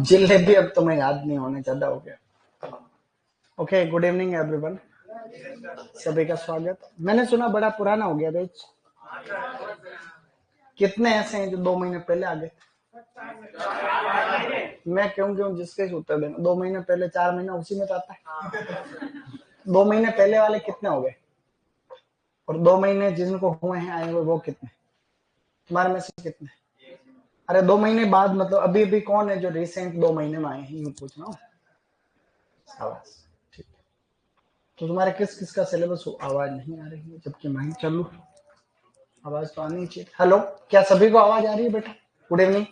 जिलेबी अब तुम्हें याद नहीं होने, ज्यादा हो गया। ओके, गुड इवनिंग एवरीवन, सभी का स्वागत। मैंने सुना बड़ा पुराना हो गया बैच। कितने ऐसे हैं जो 2 महीने पहले आ गए? मैं क्यों जिसके उत्तर देना। 2 महीने पहले, 4 महीना उसी में तो आता है। 2 महीने पहले वाले कितने हो गए? और 2 महीने जिनको हुए हैं आए हुए वो कितने? तुम्हारे में से कितने? अरे 2 महीने बाद मतलब अभी अभी कौन है जो रिसेंट 2 महीने में आए हैं, यूं पूछ रहा हूँ। ठीक, तो तुम्हारे किस किस का सिलेबस हो? आवाज नहीं आ रही है जबकि मैं चलू, आवाज तो आनी चाहिए। हेलो, क्या सभी को आवाज आ रही है बेटा? गुड इवनिंग,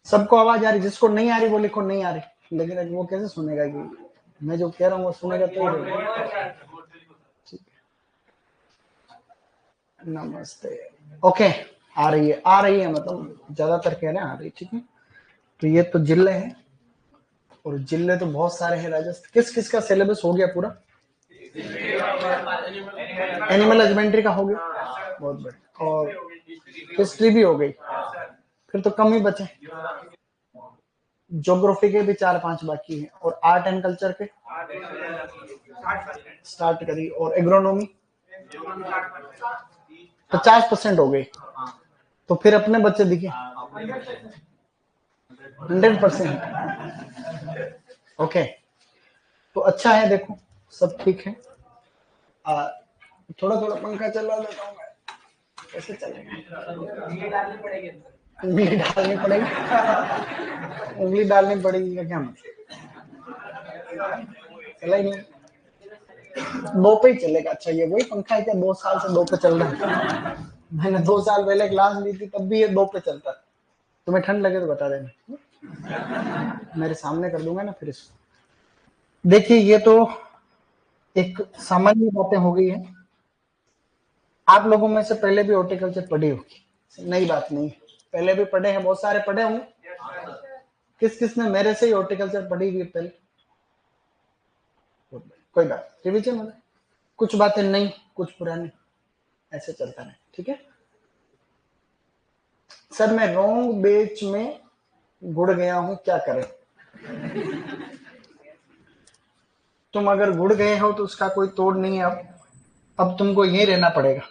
सबको आवाज आ रही? जिसको नहीं आ रही वो लिखो नहीं आ रही। लेकिन वो कैसे सुनेगा कि मैं जो कह रहा हूँ वो सुनेगा तो ठीक है। नमस्ते। ओके, आ रही है मतलब ज्यादातर कह रहे हैं आ रही। ठीक है, तो ये तो जिले हैं और जिले तो बहुत सारे हैं राजस्थान। किस किस का सिलेबस हो गया पूरा? एनिमल हस्बेंड्री का हो गया, बहुत बढ़िया। और हिस्ट्री भी हो गई, फिर तो कम ही बचे। ज्योग्राफी के भी 4-5 बाकी हैं। और आर्ट एंड कल्चर के स्टार्ट करी। और एग्रोनॉमी 50% हो गई। तो फिर अपने बच्चे दिखे 100%। ओके, तो अच्छा है, देखो सब ठीक है। थोड़ा थोड़ा पंखा चला देता हूँ मैं, कैसे चलेगा? उंगली डालनी पड़ेगी, उंगली डालनी पड़ेगी का क्या मतलब? चला ही नहीं, 2 पे ही चलेगा। अच्छा, ये वही पंखा है क्या 2 साल से 2 पे चल रहा है? मैंने 2 साल पहले क्लास ली थी तब भी ये 2 पे चलता। तुम्हें ठंड लगे तो बता देना, मेरे सामने कर दूंगा ना फिर इसको। देखिए, ये तो एक सामान्य बातें हो गई है। आप लोगों में से पहले भी हॉर्टिकल्चर पढ़ी होगी, नई बात नहीं है। पहले भी पढ़े हैं, बहुत सारे पढ़े होंगे। किस किस ने मेरे से ही हॉर्टिकल्चर पढ़ी हुई पहले? कोई बात, रिविजन होगा। कुछ बातें नई, कुछ पुरानी, ऐसे चलता है। ठीक है सर, मैं रॉन्ग बेच में गुड़ गया हूं, क्या करें? तुम अगर गुड़ गए हो तो उसका कोई तोड़ नहीं है। अब तुमको यही रहना पड़ेगा,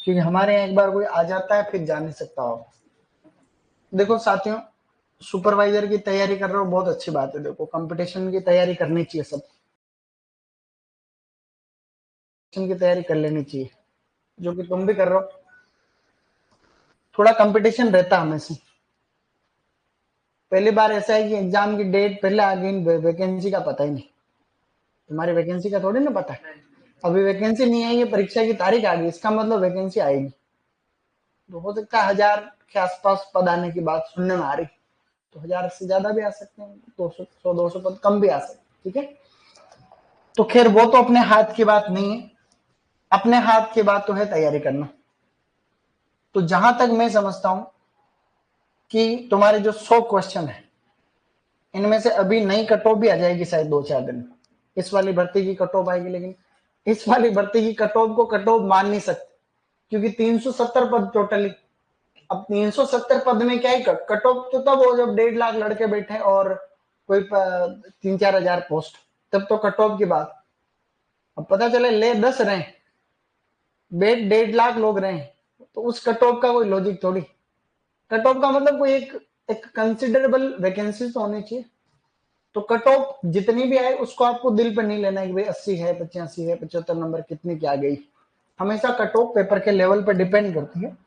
क्योंकि हमारे यहाँ एक बार कोई आ जाता है फिर जा नहीं सकता हो। देखो साथियों, सुपरवाइजर की तैयारी कर रहे हो, बहुत अच्छी बात है। देखो, कंपटीशन की तैयारी करनी चाहिए, सब की तैयारी कर लेनी चाहिए, जो कि तुम भी कर रहे हो। थोड़ा कंपटीशन रहता है हमेशा। पहली बार ऐसा है कि एग्जाम की डेट पहले आ गई, वैकेंसी का पता ही नहीं। तुम्हारी वैकेंसी का थोड़ी ना पता है। अभी वैकेंसी नहीं आई है, परीक्षा की तारीख आ गई, इसका मतलब वैकेंसी आएगी। तो हो सकता है 1000 के आसपास पद आने की बात सुनने में आ रही, तो 1000 से ज्यादा भी आ सकते हैं, 200 पद कम भी आ सकते। ठीक है, तो खैर वो तो अपने हाथ की बात नहीं है। अपने हाथ की बात तो है तैयारी करना। तो जहां तक मैं समझता हूं कि तुम्हारे जो 100 क्वेश्चन है, इनमें से अभी नई कट ऑफ भी आ जाएगी शायद 2-4 दिन में। इस वाली भर्ती की कट ऑफ आएगी, लेकिन इस वाली भर्ती की कट ऑफ को कट ऑफ मान नहीं सकते, क्योंकि 370 पद टोटली। अब 370 पद में क्या ही कट ऑफ तो तब हो जब 1.5 लाख लड़के बैठे और कोई 3-4 हजार पोस्ट, तब तो कट ऑफ की बात। अब पता चले ले 10 रहे, बेट 1.5 लाख लोग रहे, तो उस कट ऑफ का कोई लॉजिक थोड़ी। कट ऑफ का मतलब कोई एक कंसिडरेबल वैकेंसी तो होनी चाहिए। तो कट ऑफ जितनी भी आए उसको आपको दिल पर नहीं लेना है कि भाई 80 है, 85 है, 75 नंबर कितनी की आ गई। हमेशा कट ऑफ पेपर के लेवल पर डिपेंड करती है।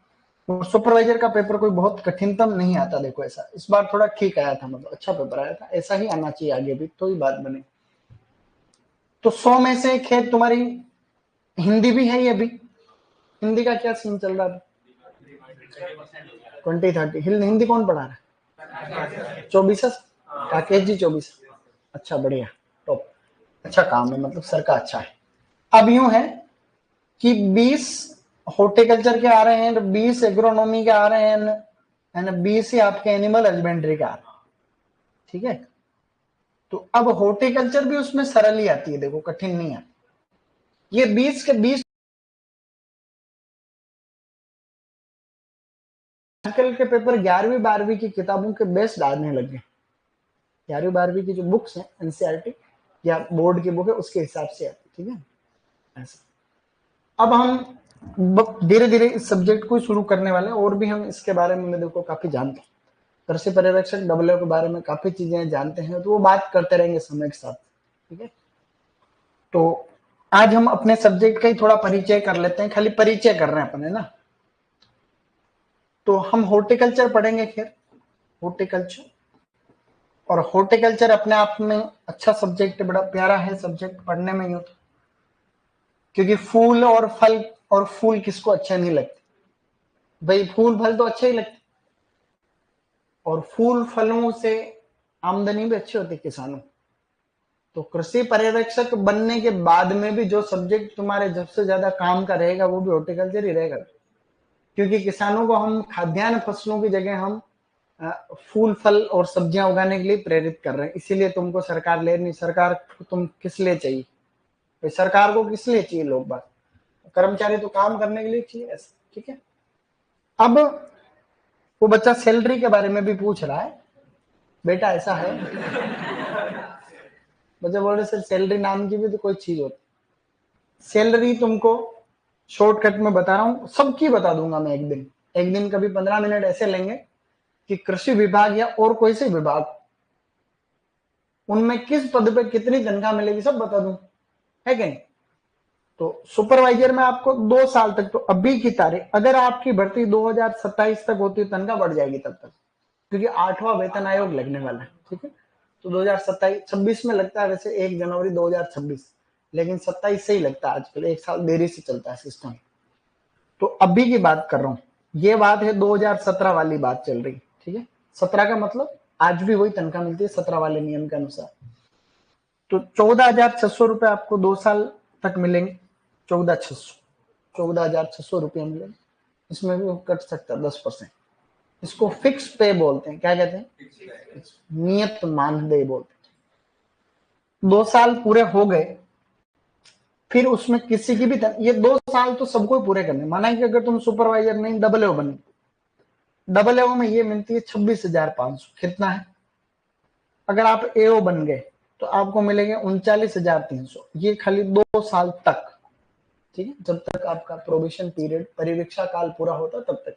और सुपरवाइजर का पेपर कोई बहुत कठिनतम नहीं आता। देखो, ऐसा इस बार थोड़ा ठीक आया था, मतलब अच्छा पेपर आया था, ऐसा ही आना चाहिए आगे भी, तो ही बात बने। तो 100 में से खैर तुम्हारी हिंदी भी है। ये भी हिंदी का क्या सीन चल रहा था? 20-30 हिंदी कौन पढ़ा रहा है? 24 राकेश जी, 24। अच्छा, बढ़िया, टॉप। अच्छा काम है, मतलब सर का अच्छा है। अब यूं है कि 20 हॉर्टिकल्चर के आ रहे हैं, 20 एग्रोनॉमी के आ रहे हैं, एंड बी से आपके एनिमल हस्बेंड्री का, ठीक है। तो अब हॉर्टिकल्चर भी उसमें सरल ही आती है, देखो कठिन नहीं आती। ये 20 के 20 आजकल के पेपर 11वीं 12वीं की किताबों के बेस्ड आने लगे। 11वीं 12वीं की जो बुक्स हैं एनसीईआरटी या बोर्ड की बुक है उसके हिसाब से आती, ठीक है ऐसा। अब हम धीरे धीरे इस सब्जेक्ट को शुरू करने वाले हैं, और भी हम इसके बारे में देखो काफी जानते हैं। कृषि पर्यवेक्षक डब्ल्यू के बारे में काफी चीजें जानते हैं, तो वो बात करते रहेंगे समय के साथ, ठीक है। तो आज हम अपने सब्जेक्ट का ही थोड़ा परिचय कर लेते हैं, खाली परिचय कर रहे हैं अपन, है ना। तो हम हॉर्टिकल्चर पढ़ेंगे, खैर हॉर्टिकल्चर, और हॉर्टिकल्चर अपने आप में अच्छा सब्जेक्ट है, बड़ा प्यारा है सब्जेक्ट पढ़ने में यूं तो, क्योंकि फूल और फूल किसको अच्छे नहीं लगते भाई, फूल फल तो अच्छे ही लगते, और फूल फलों से आमदनी भी अच्छी होती है किसानों। तो कृषि पर्यवेक्षक बनने के बाद में भी जो सब्जेक्ट तुम्हारे सबसे ज्यादा काम का रहेगा वो भी हॉर्टिकल्चर ही रहेगा, क्योंकि किसानों को हम खाद्यान्न फसलों की जगह हम फूल फल और सब्जियां उगाने के लिए प्रेरित कर रहे हैं। इसीलिए तुमको सरकार ले नहीं, सरकार को तुम किस लिए चाहिए भाई, सरकार को किस लिए चाहिए, लोग बात कर्मचारी तो काम करने के लिए चाहिए, ऐसा, ठीक है। अब वो बच्चा सैलरी के बारे में भी पूछ रहा है, बेटा ऐसा है बच्चे बोल रहे सर सैलरी नाम की भी तो कोई चीज होती, सैलरी तुमको शॉर्टकट में बता रहा हूं, सबकी बता दूंगा मैं एक दिन कभी 15 मिनट ऐसे लेंगे कि कृषि विभाग या और कोई से विभाग, उनमें किस पद पे कितनी तनख्वाह मिलेगी सब बता दूं, है कि नहीं। तो सुपरवाइजर में आपको 2 साल तक, तो अभी की तारीख अगर आपकी भर्ती 2027 तक होती है तनख्वाह बढ़ जाएगी तब तक, क्योंकि 8वां वेतन आयोग लगने वाला है, ठीक है। तो 2027-26 में लगता है वैसे 1 जनवरी 2026, लेकिन 27 से ही लगता है आजकल, 1 साल देरी से चलता है सिस्टम। तो अभी की बात कर रहा हूं, ये बात है 2017 वाली बात चल रही, ठीक है। 17 का मतलब आज भी वही तनख्वाह मिलती है 17 वाले नियम के अनुसार। तो 14,600 रुपए आपको 2 साल तक मिलेंगे, 14,600 रुपया मिलेंगे, इसमें भी कट सकता है 10%। इसको फिक्स पे बोलते हैं, क्या कहते हैं, नियत मानदेय बोलते हैं। 2 साल पूरे हो गए, फिर उसमें किसी की भी ये 2 साल तो सबको पूरे करने, माना कि अगर तुम सुपरवाइजर नहीं डबल ओ बने, डबल एओ में ये मिलती है 26,500, कितना है, अगर आप एओ बन गए तो आपको मिलेंगे 39,300, ये खाली 2 साल तक, ठीक है, जब तक आपका प्रोबेशन पीरियड परीक्षा काल पूरा होता तब तक।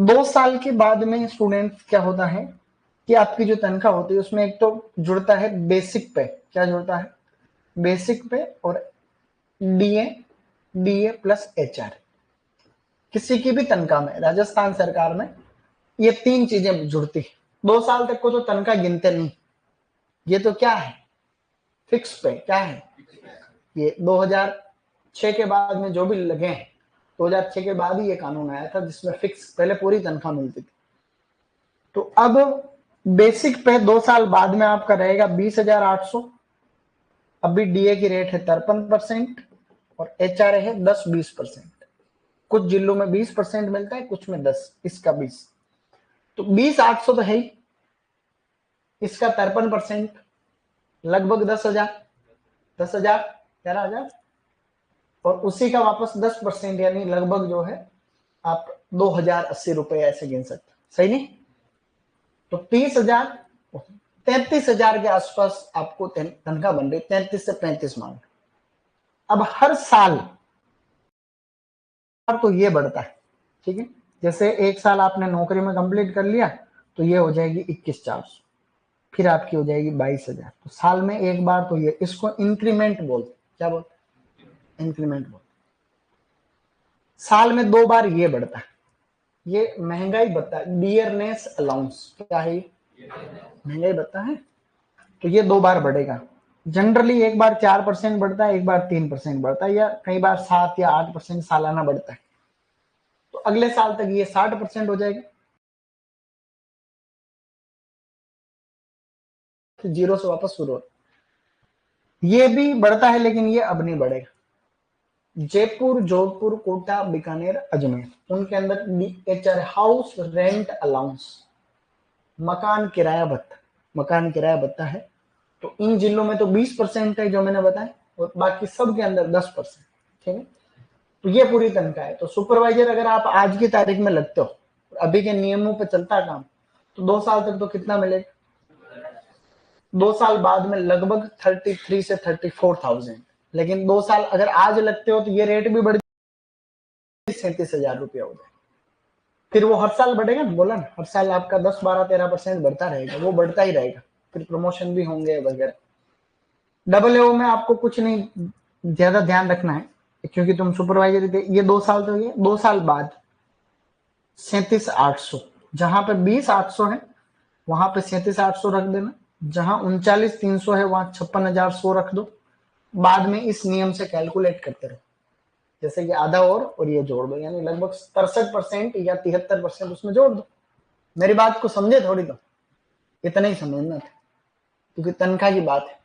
2 साल के बाद में स्टूडेंट क्या होता है कि आपकी जो तनख्वाह होती है उसमें एक तो जुड़ता है बेसिक पे, क्या जुड़ता है, बेसिक पे और डीए, डीए प्लस एचआर। किसी की भी तनख्वाह में राजस्थान सरकार में ये 3 चीजें जुड़ती है। 2 साल तक को तो तनख्वाह गिनते नहीं, ये तो क्या है, फिक्स पे, क्या है, ये 2006 के बाद में जो भी लगे हैं, 2006 के बाद ही ये कानून आया था जिसमें फिक्स पहले पूरी तनख्वाह मिलती थी। तो अब बेसिक पे 2 साल बाद में आपका रहेगा 20,800, अभी डीए की रेट है 53% और एचआरए है 10-20%, कुछ जिलों में 20% मिलता है, कुछ में 10, इसका 20, तो 20,800 तो है ही, इसका 53% लगभग 10,000, 10,000, 11,000, और उसी का वापस 10% यानी लगभग जो है आप 2,080 रुपए ऐसे गिन सकते, सही नहीं। तो 30,000, 33,000 के आसपास आपको तनख्वाह बन रही, 33 से 35 मान। अब हर साल तो ये बढ़ता है, ठीक है, जैसे 1 साल आपने नौकरी में कंप्लीट कर लिया तो ये हो जाएगी 21,400, फिर आपकी हो जाएगी 22,000, तो साल में एक बार तो ये, इसको इंक्रीमेंट बोलते, क्या बोलते, इंक्रीमेंट बोलते। साल में 2 बार ये बढ़ता है, ये महंगाई भत्ता, डियरनेस अलाउंस, क्या है, महंगाई भत्ता है, तो ये 2 बार बढ़ेगा। जनरली एक बार 4% बढ़ता है, एक बार 3% बढ़ता है, या कई बार 7 या 8% सालाना बढ़ता है। तो अगले साल तक ये 60% हो जाएगा, फिर जीरो से वापस शुरू होता, ये भी बढ़ता है लेकिन ये अब नहीं बढ़ेगा, जयपुर, जोधपुर, कोटा, बीकानेर, अजमेर, उनके अंदर DHR हाउस रेंट अलाउंस, मकान किराया भत्ता है। तो इन जिलों में तो 20% है जो मैंने बताया, और बाकी सब के अंदर 10%। ठीक है, तो ये पूरी तनख्वाह है। तो सुपरवाइजर अगर आप आज की तारीख में लगते हो, अभी के नियमों पे चलता है काम, तो 2 साल तक तो कितना मिलेगा? 2 साल बाद में लगभग 33 से 34,000। लेकिन 2 साल अगर आज लगते हो तो ये रेट भी बढ़ 37,000 रुपया हो जाए। फिर वो हर साल बढ़ेगा ना, बोला ना, हर साल आपका 10, 12, 13% बढ़ता रहेगा, वो बढ़ता ही रहेगा। फिर प्रमोशन भी होंगे वगैरह। AA में आपको कुछ नहीं ज्यादा ध्यान रखना है, क्योंकि तुम सुपरवाइजर थे। ये 2 साल तो ये 2 साल बाद 37,800, जहां पे 20,800 है वहां पे 37,800 रख देना, जहां 39,300 है वहां 56,100 रख दो। बाद में इस नियम से कैलकुलेट करते रहो, जैसे कि आधा और ये जोड़ दो, यानी लगभग 63% या 73% उसमें जोड़ दो। मेरी बात को समझे थोड़ी, तो इतना ही समझना था, क्योंकि तनख्वाह की बात है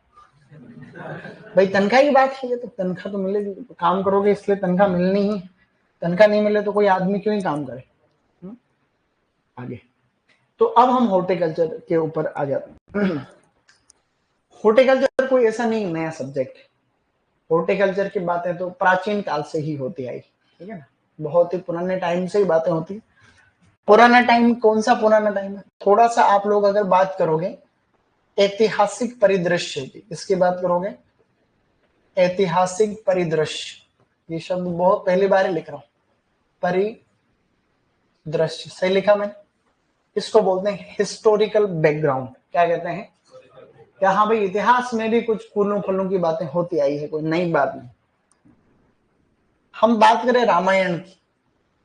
भाई, तनख्वाह की बात है। ये तो तनख्वाह तो मिलेगी, तो काम करोगे इसलिए तनख्वाह मिलनी ही। तनख्वाह नहीं मिले तो कोई आदमी क्यों ही काम करे। आगे तो अब हम हॉर्टिकल्चर के ऊपर आ जाते हैं। हॉर्टिकल्चर कोई ऐसा नहीं नया सब्जेक्ट है। हॉर्टिकल्चर की बातें तो प्राचीन काल से ही होती आई, ठीक है ना, बहुत ही पुराने टाइम से ही बातें होती। पुराना टाइम कौन सा पुराना टाइम है? थोड़ा सा आप लोग अगर बात करोगे ऐतिहासिक परिदृश्य की, इसकी बात करोगे ऐतिहासिक परिदृश्य, ये शब्द बहुत पहली बार लिख रहा हूं, परिदृश्य सही लिखा मैंने। इसको बोलते हैं हिस्टोरिकल बैकग्राउंड। क्या कहते हैं? क्या हाँ भाई, इतिहास में भी कुछ फूलों फलों की बातें होती आई है, कोई नई बात नहीं। हम बात करें रामायण की,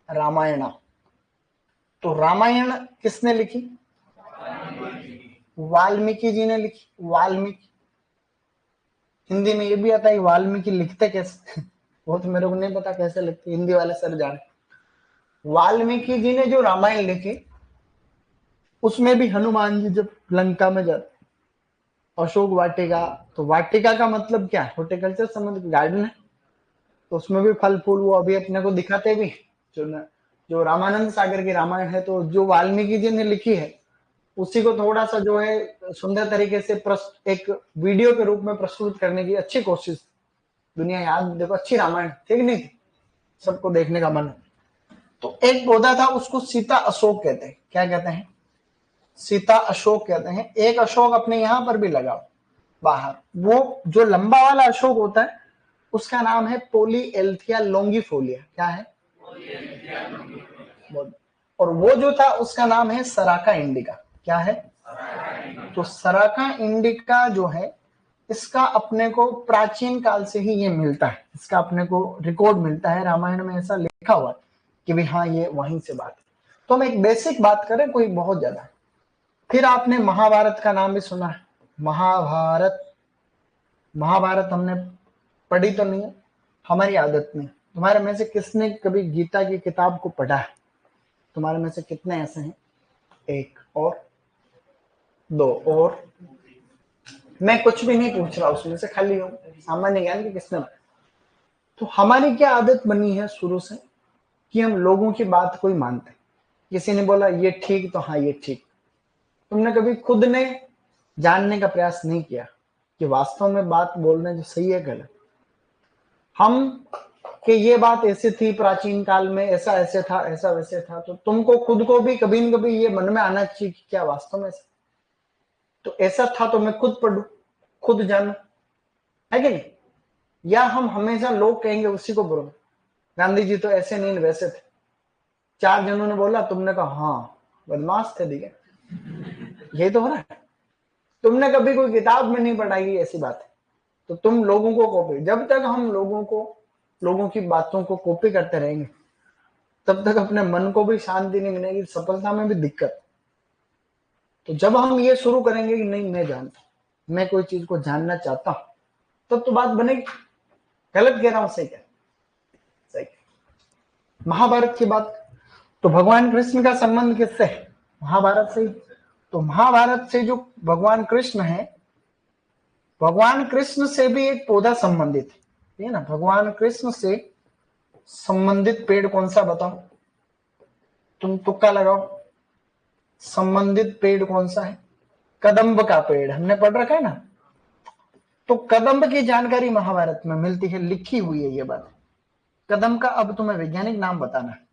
रामायणा, तो रामायण किसने लिखी? वाल्मीकि जी ने लिखी। वाल्मीकि, हिंदी में ये भी आता है वाल्मीकि लिखते कैसे? वो तो मेरे को नहीं पता कैसे लिखते, हिंदी वाले सर जाने। वाल्मीकि जी ने जो रामायण लिखी, उसमें भी हनुमान जी जब लंका में जाते, अशोक वाटिका, तो वाटिका का मतलब क्या है? हॉर्टिकल्चर समझ, गार्डन है, तो उसमें भी फल फूल वो अभी अपने को दिखाते भी। जो रामानंद सागर की रामायण है, तो जो वाल्मीकि जी ने लिखी है, उसी को थोड़ा सा जो है सुंदर तरीके से एक वीडियो के रूप में प्रस्तुत करने की अच्छी कोशिश। दुनिया याद देखो, अच्छी रामायण ठीक नहीं थी, सबको देखने का मन। तो एक पौधा था, उसको सीता अशोक कहते हैं। क्या कहते हैं? सीता अशोक कहते हैं। एक अशोक अपने यहां पर भी लगाओ बाहर, वो जो लंबा वाला अशोक होता है उसका नाम है पोलीएल्थिया लॉन्गिफोलिया। क्या है? और वो जो था उसका नाम है सराका इंडिका। क्या है? तो सराका इंडिका जो है, इसका अपने को प्राचीन काल से ही ये मिलता है, इसका अपने को रिकॉर्ड मिलता है, रामायण में ऐसा लिखा हुआ है कि भाई हाँ ये वहीं से बात है। तो हम एक बेसिक बात करें, कोई बहुत ज्यादा। फिर आपने महाभारत का नाम भी सुना है। महाभारत, महाभारत हमने पढ़ी तो नहीं है, हमारी आदत नहीं। तुम्हारे में से किसने कभी गीता की किताब को पढ़ा है? तुम्हारे में से कितने ऐसे हैं? एक और दो और। मैं कुछ भी नहीं पूछ रहा उसमें से, खाली हूं सामान्य ज्ञान की किसने। तो हमारी क्या आदत बनी है शुरू से कि हम लोगों की बात को ही मानते हैं। किसी ने बोला ये ठीक, तो हाँ ये ठीक। तुमने कभी खुद ने जानने का प्रयास नहीं किया कि वास्तव में बात बोलना जो सही है गलत। हम कि ये बात ऐसी थी प्राचीन काल में, ऐसा ऐसे था, ऐसा वैसे था, तो तुमको खुद को भी कभी न कभी ये मन में आना चाहिए कि क्या वास्तव में तो ऐसा था, तो मैं खुद पढ़ू, खुद जानू, है कि नहीं? या हम हमेशा लोग कहेंगे उसी को बोलो, गांधी जी तो ऐसे नहीं वैसे थे। 4 जनों ने बोला, तुमने कहा हाँ बदमाश थे, ठीक है। यही तो हो रहा है। तुमने कभी कोई किताब में नहीं पढ़ाई ऐसी बात है, तो तुम लोगों को कॉपी। जब तक हम लोगों की बातों को कॉपी करते रहेंगे, तब तक अपने मन को भी शांति नहीं मिलेगी, सफलता में भी दिक्कत। तो जब हम ये शुरू करेंगे कि नहीं मैं जानता, मैं कोई चीज को जानना चाहता हूं, तब तो बात बनेगी। गलत कह रहा हूं? सही क्या? सही। महाभारत की बात, तो भगवान कृष्ण का संबंध किससे है? महाभारत से ही। तो महाभारत से जो भगवान कृष्ण है, भगवान कृष्ण से भी एक पौधा संबंधित है, ठीक है ना। भगवान कृष्ण से संबंधित पेड़ कौन सा बताओ, तुम तुक्का लगाओ। संबंधित पेड़ कौन सा है? कदम्ब का पेड़, हमने पढ़ रखा है ना। तो कदम्ब की जानकारी महाभारत में मिलती है, लिखी हुई है ये बात। कदम्ब का अब तुम्हें वैज्ञानिक नाम बताना है।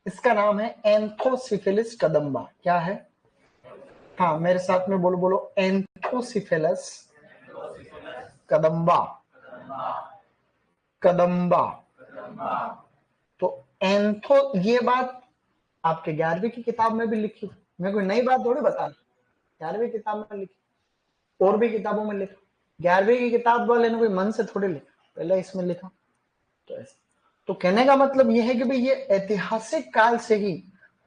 इसका नाम है एंथोसिफिलिस कदम्बा। क्या है? हाँ, मेरे साथ में बोलो बोलो, एंथोसिफिलस कदम्बा। कदम्बा। तो एंथो, ये बात आपके 11वीं की किताब में भी लिखी। मैं कोई नई बात थोड़ी बता रहा, 11वीं किताब में लिखी, और भी किताबों में लिखा। 11वीं की किताब वाले ने कोई मन से थोड़ी लिखा, पहले इसमें लिखा। तो ऐसे, तो कहने का मतलब यह है कि भाई ये ऐतिहासिक काल से ही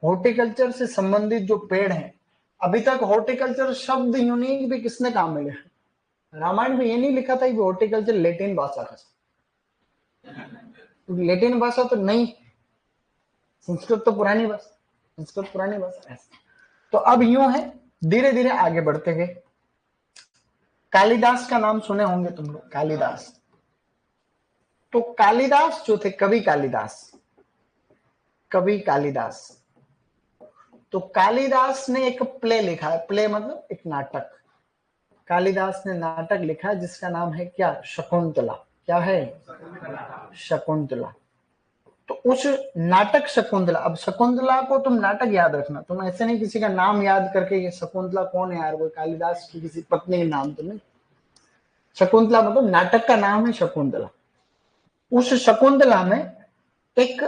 हॉर्टिकल्चर से संबंधित जो पेड़ हैं, अभी तक हॉर्टिकल्चर शब्द यूनिक भी किसने काम में लिया? रामायण में ये नहीं लिखा था कि हॉर्टिकल्चर लेटिन भाषा का, लेटिन भाषा तो नहीं, संस्कृत तो पुरानी भाषा, संस्कृत पुरानी भाषा है। तो अब यूं है, धीरे धीरे आगे बढ़ते गए। कालिदास का नाम सुने होंगे तुम लोग, कालिदास। तो कालिदास जो थे, कवि कालिदास, कवि कालिदास, तो कालिदास ने एक प्ले लिखा है। प्ले मतलब एक नाटक। कालिदास ने नाटक लिखा है जिसका नाम है क्या? शकुंतला। क्या है? शकुंतला। तो उस नाटक शकुंतला, अब शकुंतला को तुम नाटक याद रखना, तुम ऐसे नहीं किसी का नाम याद करके ये शकुंतला कौन है यार, वो कालिदास की किसी पत्नी के नाम तो नहीं। शकुंतला मतलब नाटक का नाम है शकुंतला। उस शकुंतला में एक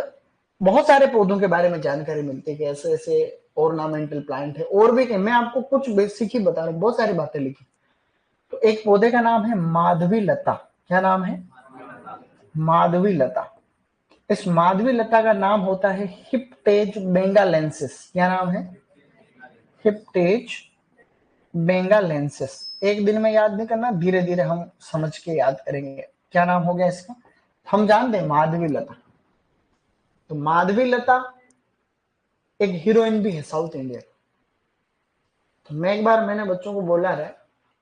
बहुत सारे पौधों के बारे में जानकारी मिलती है कि ऐसे ऐसे ऑर्नामेंटल प्लांट है, और भी मैं आपको कुछ बेसिक ही बता रहा हूँ, बहुत सारी बातें लिखी। तो एक पौधे का नाम है माधवी लता। क्या नाम है? माधवी लता। इस माधवी लता का नाम होता है हिप्टेज बेंगालेंसिस। क्या नाम है? हिप्टेज बेंगालेंसिस। एक दिन में याद नहीं करना, धीरे धीरे हम समझ के याद करेंगे। क्या नाम हो गया इसका? हम जानते हैं माधवी लता। तो माधवी लता एक हीरोइन भी है साउथ इंडिया। तो मैं एक बार, मैंने बच्चों को बोला रहा,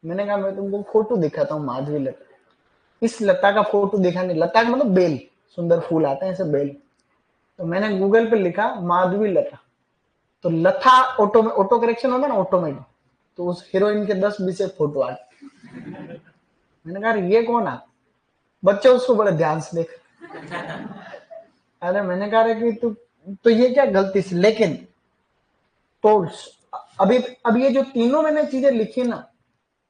मैंने कहा मैं तुमको फोटो दिखाता हूँ माधवी लता। इस लता का फोटो दिखा नहीं, लता का मतलब बेल, सुंदर फूल आते हैं ऐसे बेल। तो मैंने गूगल पे लिखा माधवी लता, तो लता ऑटो करेक्शन होता ना, ऑटोमेटिक, तो उस हीरोइन के 10-20 फोटो आ गए। मैंने कहा ये कौन आ? बच्चे उसको बड़े ध्यान से देख। अरे मैंने कहा कि तू, तो ये क्या गलती से, लेकिन तो अभी अब ये जो तीनों मैंने चीजें लिखी ना,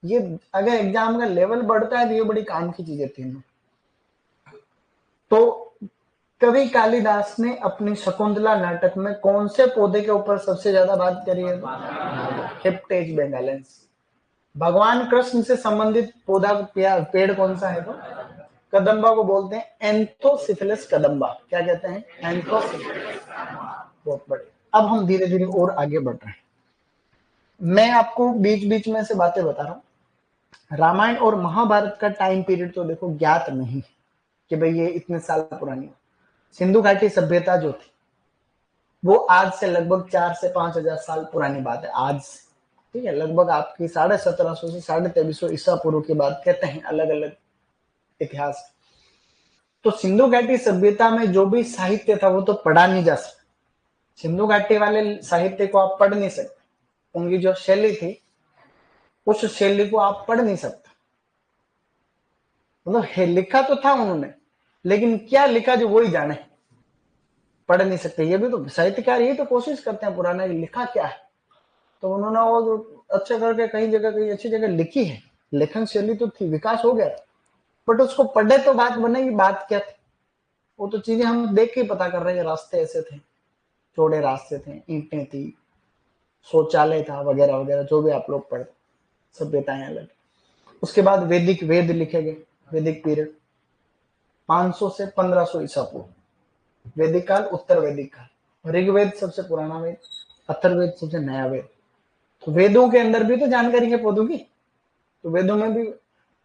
ये अगर एग्जाम का लेवल बढ़ता है तो ये बड़ी काम की चीजें तीनों। तो कवि कालिदास ने अपनी शकुंतला नाटक में कौन से पौधे के ऊपर सबसे ज्यादा बात करी है? हिप्टेज बेंगालेंस। भगवान कृष्ण से संबंधित पौधा पेड़ कौन सा है? तो कदम्बा को बोलते हैं एंथोसिफिलिस कदम्बा। क्या कहते हैं? एंथोसिफिलिस। बहुत बढ़िया। अब हम धीरे धीरे और आगे बढ़ रहे हैं। मैं आपको बीच बीच में से बातें बता रहा हूं। रामायण और महाभारत का टाइम पीरियड तो देखो ज्ञात नहीं कि भाई ये इतने साल पुरानी। सिंधु घाटी सभ्यता जो थी वो आज से लगभग 4 से 5 हजार साल पुरानी बात है, आज से। ठीक है, लगभग आपकी 1750 से 2350 ईसा पूर्व की बात कहते हैं अलग अलग इतिहास। तो सिंधु घाटी सभ्यता में जो भी साहित्य था वो तो पढ़ा नहीं जा सकता। सिंधु घाटी वाले साहित्य को आप पढ़ नहीं सकते, उनकी जो शैली थी उस शैली को आप पढ़ नहीं सकते। मतलब लिखा तो था उन्होंने, लेकिन क्या लिखा जो वही जाने, पढ़ नहीं सकते। ये भी तो साहित्यकार यही तो कोशिश करते हैं पुराना लिखा क्या है। तो उन्होंने वो अच्छा करके कई जगह कई अच्छी जगह लिखी है, लेखन शैली तो थी, विकास हो गया, बट उसको पढ़े तो बात बनेगी, बात क्या थी वो तो चीजें हम देख के पता कर रहे हैं। रास्ते ऐसे थे, चौड़े रास्ते थे, ईंटें थी, शौचालय था, वगैरह वगैरह, जो भी आप लोग पढ़ते, सभ्यताएं अलग। उसके बाद वैदिक वेद लिखे गए, वैदिक पीरियड 500 से 1500 ईसा पूर्व। वैदिक काल, उत्तर वैदिक काल। ऋग्वेद सबसे पुराना वेद, अथर्ववेद सबसे नया वेद। तो वेदों के अंदर भी तो जानकारी है पौधों की, तो वेदों में भी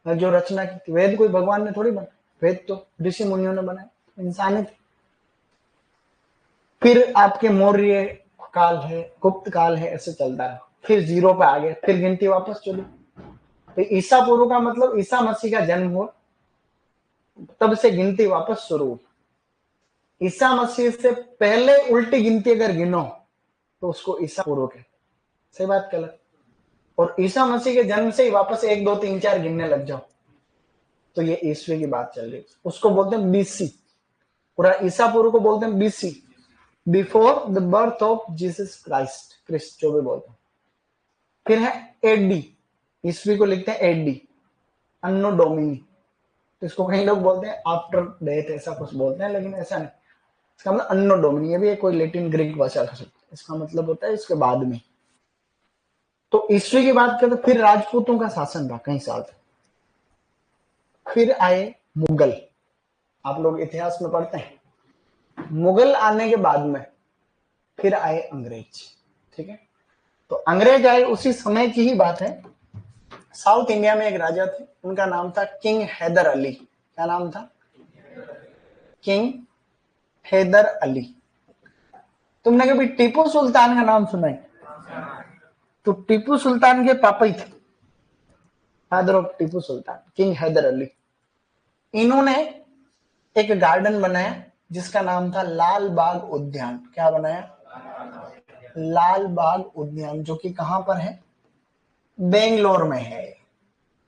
जो रचना की थी, वेद कोई भगवान ने थोड़ी बनाया, वेद तो ऋषि मुनियों ने बनाया, इंसानी थे। फिर आपके मौर्य काल है, गुप्त काल है, ऐसे चलता है। फिर जीरो पे आ गए, फिर गिनती वापस चली। तो ईसा पूर्व का मतलब ईसा मसीह का जन्म हुआ, तब से गिनती वापस शुरू हुई। ईसा मसीह से पहले उल्टी गिनती अगर गिनो तो उसको ईसा पूर्व के, सही बात गलत? और ईसा मसीह के जन्म से ही वापस 1 2 3 4 गिनने लग जाओ तो ये ईस्वी की बात चल रही है, उसको बोलते हैं बीसी। पूरा ईसा पूर्व को बोलते हैं BC, before the birth of Jesus Christ, Christ जो भी बोलते हैं। फिर है एडी, ईस्वी को लिखते हैं एडी, अन्नो डोमिनी, तो इसको कई लोग बोलते हैं आफ्टर डेथ, ऐसा कुछ बोलते हैं, लेकिन ऐसा नहीं, इसका मतलब अन्नो डोमिनी। ये भी कोई लेटिन ग्रीक भाषा का शब्द, इसका मतलब होता है इसके बाद में। तो ईस्वी की बात करें तो फिर राजपूतों का शासन रहा कई साल तक, फिर आए मुगल। आप लोग इतिहास में पढ़ते हैं, मुगल आने के बाद में फिर आए अंग्रेज, ठीक है? तो अंग्रेज आए उसी समय की ही बात है। साउथ इंडिया में एक राजा थे, उनका नाम था किंग हैदर अली। क्या नाम था? किंग हैदर अली। तुमने कभी टीपू सुल्तान का नाम सुना है? तो टीपू सुल्तान के पापा ही थे, father of Tipu Sultan, king Hyder Ali. इन्होंने एक गार्डन बनाया जिसका नाम था लाल बाग उद्यान। क्या बनाया? लाल बाग उद्यान, जो कि कहां पर है? बेंगलोर में है।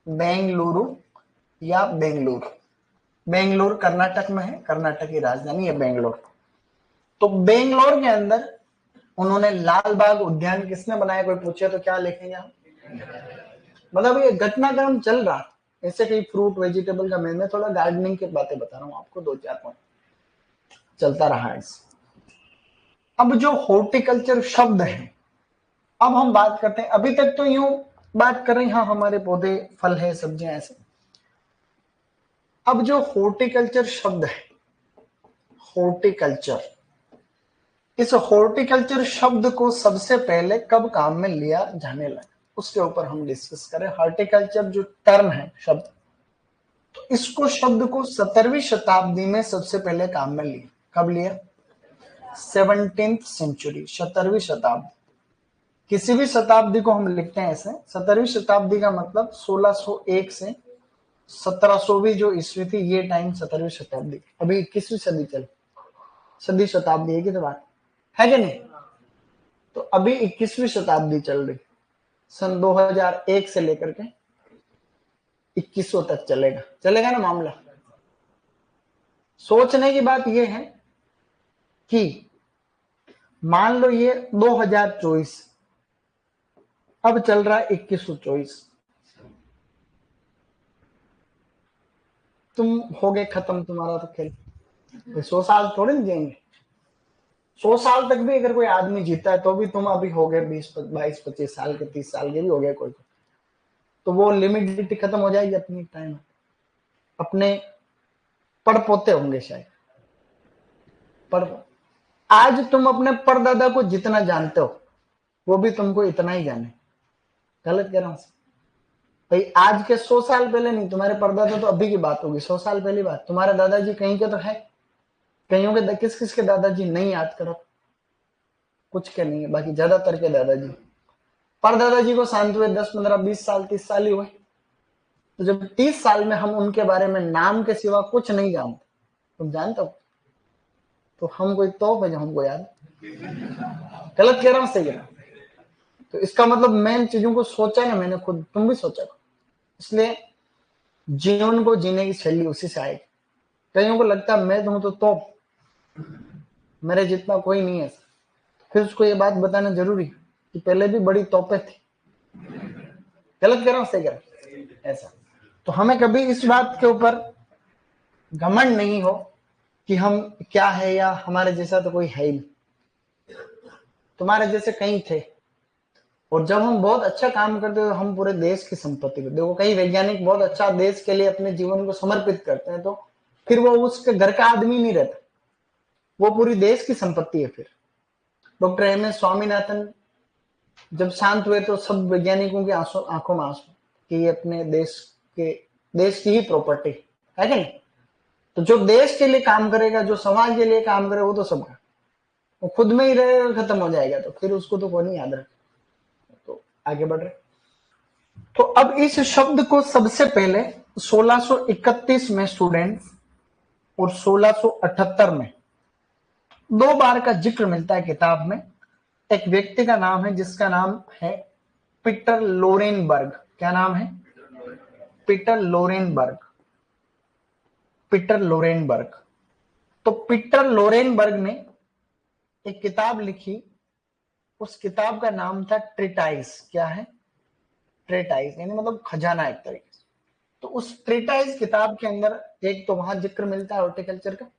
बेंगलुरु या बेंगलुरु, बेंगलुरु कर्नाटक में है, कर्नाटक की राजधानी है बेंगलोर। तो बेंगलोर के अंदर उन्होंने लाल बाग उद्यान किसने बनाया, कोई पूछे तो क्या लिखेंगे आप? मतलब ये घटनाक्रम चल रहा, ऐसे कई फ्रूट वेजिटेबल का, मैं थोड़ा गार्डनिंग की बातें बता रहा हूँ आपको, 2 4 पॉइंट चलता रहा है। अब जो हॉर्टिकल्चर शब्द है, अब हम बात करते हैं। अभी तक तो यूं बात कर रहे हैं, हाँ हमारे पौधे फल है सब्जियां ऐसे। अब जो हॉर्टिकल्चर शब्द है, हॉर्टिकल्चर, इस हॉर्टिकल्चर शब्द को सबसे पहले कब काम में लिया जाने लगा, उसके ऊपर हम डिस्कस करें। हॉर्टिकल्चर जो टर्म है शब्द, तो इसको शब्द को 17वीं शताब्दी में सबसे पहले काम में लिया। कब लिया? 17th सेंचुरी, 17वीं शताब्दी। किसी भी शताब्दी को हम लिखते हैं ऐसे, 17वीं शताब्दी का मतलब 1601 से 1700वीं जो ईस्वी थी, ये टाइम 17वीं शताब्दी। अभी 21वीं सदी चल, सदी शताब्दी है कि तो बात है कि नहीं? तो अभी 21वीं शताब्दी चल रही, सन 2001 से लेकर के 2100 तक चलेगा, चलेगा ना मामला। सोचने की बात यह है कि मान लो ये 2024, अब चल रहा है 2124, तुम हो गए खत्म तुम्हारा तो खेल। 100 साल थोड़े नहीं जिएंगे, 100 साल तक भी अगर कोई आदमी जीता है तो भी तुम अभी हो गए 20 22 25 साल के, 30 साल के भी हो गए कोई, तो वो लिमिट खत्म हो जाएगी अपनी टाइम। अपने पड़ पोते होंगे शायद, पर आज तुम अपने परदादा को जितना जानते हो वो भी तुमको इतना ही जाने। गलत कह रहा हूं भाई? आज के 100 साल पहले नहीं, तुम्हारे परदादा तो अभी की बात होगी, 100 साल पहली बात। तुम्हारे दादाजी कहीं के तो है, कईयों के किस किस के दादाजी नहीं याद करो, कुछ के नहीं है, बाकी ज्यादातर के दादाजी, परदादाजी को शांत हुए 10 15 20 साल 30 साल ही हुए। तो जब 30 साल में हम उनके बारे में नाम के सिवा कुछ नहीं जानते, तुम जानते हो, तो हम कोई तोप है जो हमको याद? गलत कह रहा हूं सही कह रहा हूं? तो इसका मतलब मैं इन चीजों को सोचा ना मैंने खुद, तुम भी सोचा, इसलिए जीवन को जीने की शैली उसी से आएगी। कईयों को लगता है मैं तो तोप, मेरे जितना कोई नहीं है, फिर उसको ये बात बताना जरूरी कि पहले भी बड़ी तोपें थी। गलत कह रहा हूं सही कह रहा हूं? ऐसा तो हमें कभी इस बात के ऊपर घमंड नहीं हो कि हम क्या है या हमारे जैसा तो कोई है ही नहीं, तुम्हारे जैसे कई थे। और जब हम बहुत अच्छा काम करते हैं तो हम पूरे देश की संपत्ति करते। देखो कई वैज्ञानिक बहुत अच्छा देश के लिए अपने जीवन को समर्पित करते हैं, तो फिर वो उसके घर का आदमी नहीं रहता, वो पूरी देश की संपत्ति है। फिर डॉक्टर एम एस स्वामीनाथन जब शांत हुए तो सब वैज्ञानिकों की आंखों में आंसू कि ये अपने देश की ही प्रॉपर्टी है कि नहीं? तो जो देश के लिए काम करेगा, जो समाज के लिए काम करे, वो तो सबका, वो खुद में ही रहे खत्म हो जाएगा, तो फिर उसको तो कोई नहीं याद रखे। तो आगे बढ़ रहे, तो अब इस शब्द को सबसे पहले 1631 में स्टूडेंट और 1678 में 2 बार का जिक्र मिलता है किताब में। एक व्यक्ति का नाम है जिसका नाम है पीटर लोरेनबर्ग। क्या नाम है? पीटर लोरेनबर्ग। पीटर लोरेनबर्ग। तो पीटर लोरेनबर्ग ने एक किताब लिखी, उस किताब का नाम था ट्रीटाइज। क्या है? ट्रीटाइज, यानी मतलब खजाना एक तरीके से। तो उस ट्रीटाइज किताब के अंदर एक तो वहां जिक्र मिलता है हॉर्टिकल्चर का।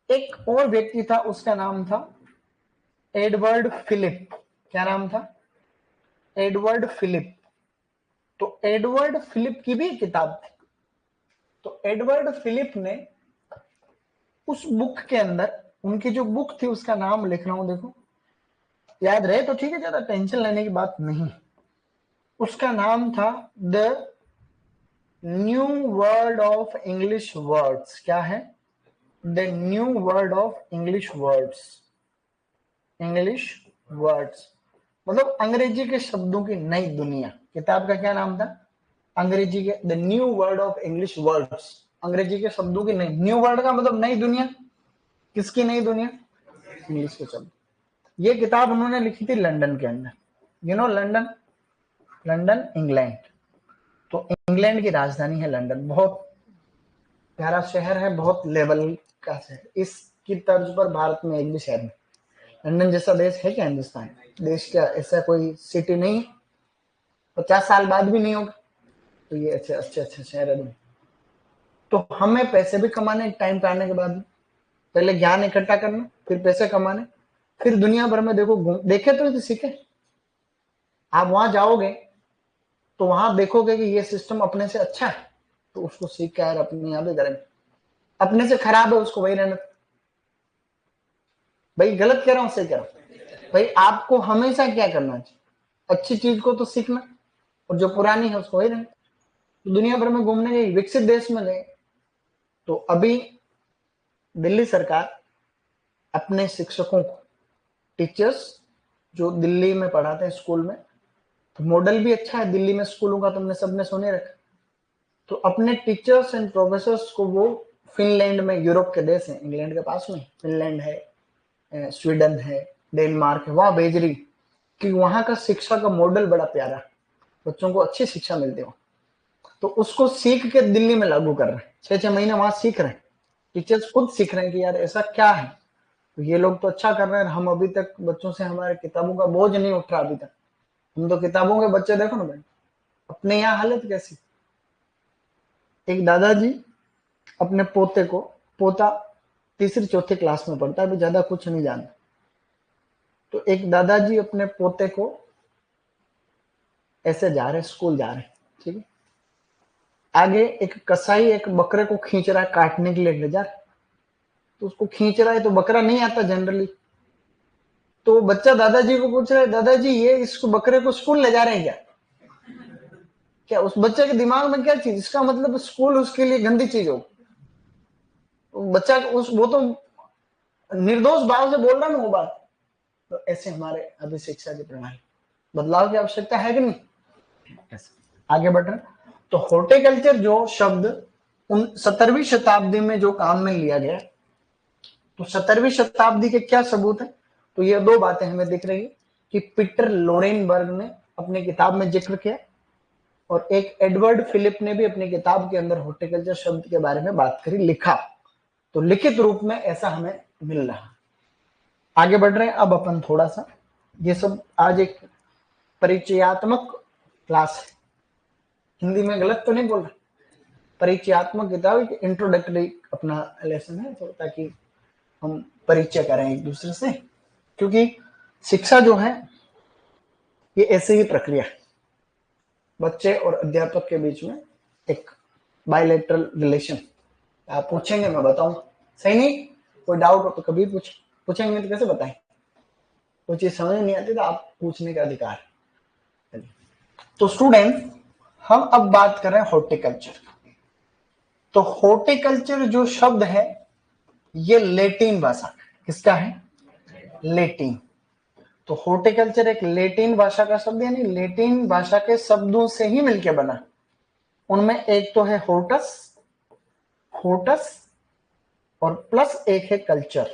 एक और व्यक्ति था, उसका नाम था एडवर्ड फिलिप। क्या नाम था? Edward Philip. तो एडवर्ड फिलिप की भी एक किताब थी। तो एडवर्ड फिलिप ने उस बुक के अंदर, उनकी जो बुक थी उसका नाम लिख रहा हूं, देखो याद रहे तो ठीक है, ज्यादा टेंशन लेने की बात नहीं। उसका नाम था the new world of English words. क्या है? The new world of English words. English words मतलब अंग्रेजी के शब्दों की नई दुनिया। किताब का क्या नाम था? अंग्रेजी के the new world of English words. अंग्रेजी के शब्दों की नई, न्यू वर्ल्ड का मतलब नई दुनिया। किसकी नई दुनिया? इंग्लिश के शब्द। ये किताब उन्होंने लिखी थी लंदन के अंदर। You know London? London England. तो इंग्लैंड की राजधानी है लंदन। बहुत प्यारा शहर है, बहुत लेवल का शहर। इसकी तर्ज पर भारत में एक भी शहर नहीं। लंदन जैसा देश है क्या हिंदुस्तान? देश क्या ऐसा कोई सिटी नहीं है? 50 साल बाद भी नहीं होगा। तो ये अच्छे अच्छे अच्छे शहर है। तो हमें पैसे भी कमाने टाइम पे आने के बाद, पहले ज्ञान इकट्ठा करना, फिर पैसे कमाने, फिर दुनिया भर में देखो, देखे तो सीखे। आप वहां जाओगे तो वहां देखोगे कि ये सिस्टम अपने से अच्छा है, तो उसको सीख कर अपने यहाँ भी करेंगे। अपने से खराब है उसको वही रहना। भाई गलत कह रहा हूं, सही कह रहा हूं? भाई आपको हमेशा क्या करना चाहिए? अच्छी चीज को तो सीखना, और जो पुरानी है उसको वही रहना। तो दुनिया भर में घूमने गए, विकसित देश में गए, तो अभी दिल्ली सरकार अपने शिक्षकों को, टीचर्स जो दिल्ली में पढ़ाते हैं स्कूल में, तो मॉडल भी अच्छा है दिल्ली में स्कूलों का, तुमने सबने सुने रखा। तो अपने टीचर्स एंड प्रोफेसर्स को वो फिनलैंड में, यूरोप के देश है, इंग्लैंड के पास में फिनलैंड है, स्वीडन है, डेनमार्क है, वहां भेज रही कि वहां का शिक्षा का मॉडल बड़ा प्यारा, बच्चों को अच्छी शिक्षा मिलती हो। तो उसको सीख के दिल्ली में लागू कर रहे हैं। 6-6 महीने वहां सीख रहे हैं, टीचर्स खुद सीख रहे हैं कि यार ऐसा क्या है। तो ये लोग तो अच्छा कर रहे हैं, हम अभी तक बच्चों से हमारे किताबों का बोझ नहीं उठ रहा अभी तक। हम तो किताबों के बच्चे, देखो ना भाई अपने यहाँ हालत कैसी। एक दादाजी अपने पोते को, पोता तीसरी चौथी क्लास में पढ़ता है, अभी ज्यादा कुछ नहीं जानता। तो एक दादाजी अपने पोते को ऐसे जा रहे, स्कूल जा रहे, ठीक है, आगे एक कसाई एक बकरे को खींच रहा है, काटने के लिए ले जा रहा है। तो उसको खींच रहा है तो बकरा नहीं आता जनरली। तो बच्चा दादाजी को पूछ रहा है, दादाजी ये इसको बकरे को स्कूल ले जा रहे हैं क्या? क्या उस बच्चे के दिमाग में क्या चीज, इसका मतलब स्कूल उसके लिए गंदी चीज हो। बच्चा उस वो तो निर्दोष भाव से बोल रहा ना वो बात। तो ऐसे हमारे अभी शिक्षा की प्रणाली, बदलाव की आवश्यकता है कि नहीं? आगे बढ़ रहे। तो हॉर्टिकल्चर जो शब्द उन 17वीं शताब्दी में जो काम में लिया गया, तो 17वीं शताब्दी के क्या सबूत है? तो ये 2 बातें हमें दिख रही है कि पीटर लोरेनबर्ग ने अपनी किताब में जिक्र किया, और एक एडवर्ड फिलिप ने भी अपनी किताब के अंदर हॉर्टिकल्चर शब्द के बारे में बात करी, लिखा। तो लिखित रूप में ऐसा हमें मिल रहा। आगे बढ़ रहे हैं अब अपन थोड़ा सा, ये सब आज एक परिचयात्मक क्लास है, हिंदी में गलत तो नहीं बोल रहा, परिचयात्मक किताब, इंट्रोडक्टरी अपना लेसन है, तो ताकि हम परिचय करें एक दूसरे से। क्योंकि शिक्षा जो है ये ऐसी ही प्रक्रिया है, बच्चे और अध्यापक के बीच में एक बायलैटरल रिलेशन। आप पूछेंगे मैं बताऊंगा, सही नहीं? कोई डाउट हो तो कभी पूछेंगे तो कैसे बताएं? कोई चीज समझ नहीं आती तो आप पूछने का अधिकार है। तो स्टूडेंट हम अब बात कर रहे हैं हॉर्टिकल्चर। तो हॉर्टिकल्चर जो शब्द है ये लेटिन भाषा, किसका है? लेटिन। तो हॉर्टिकल्चर एक लेटिन भाषा का शब्द, यानी लेटिन भाषा के शब्दों से ही मिलकर बना। उनमें एक तो है होर्टस, होर्टस और प्लस एक है कल्चर।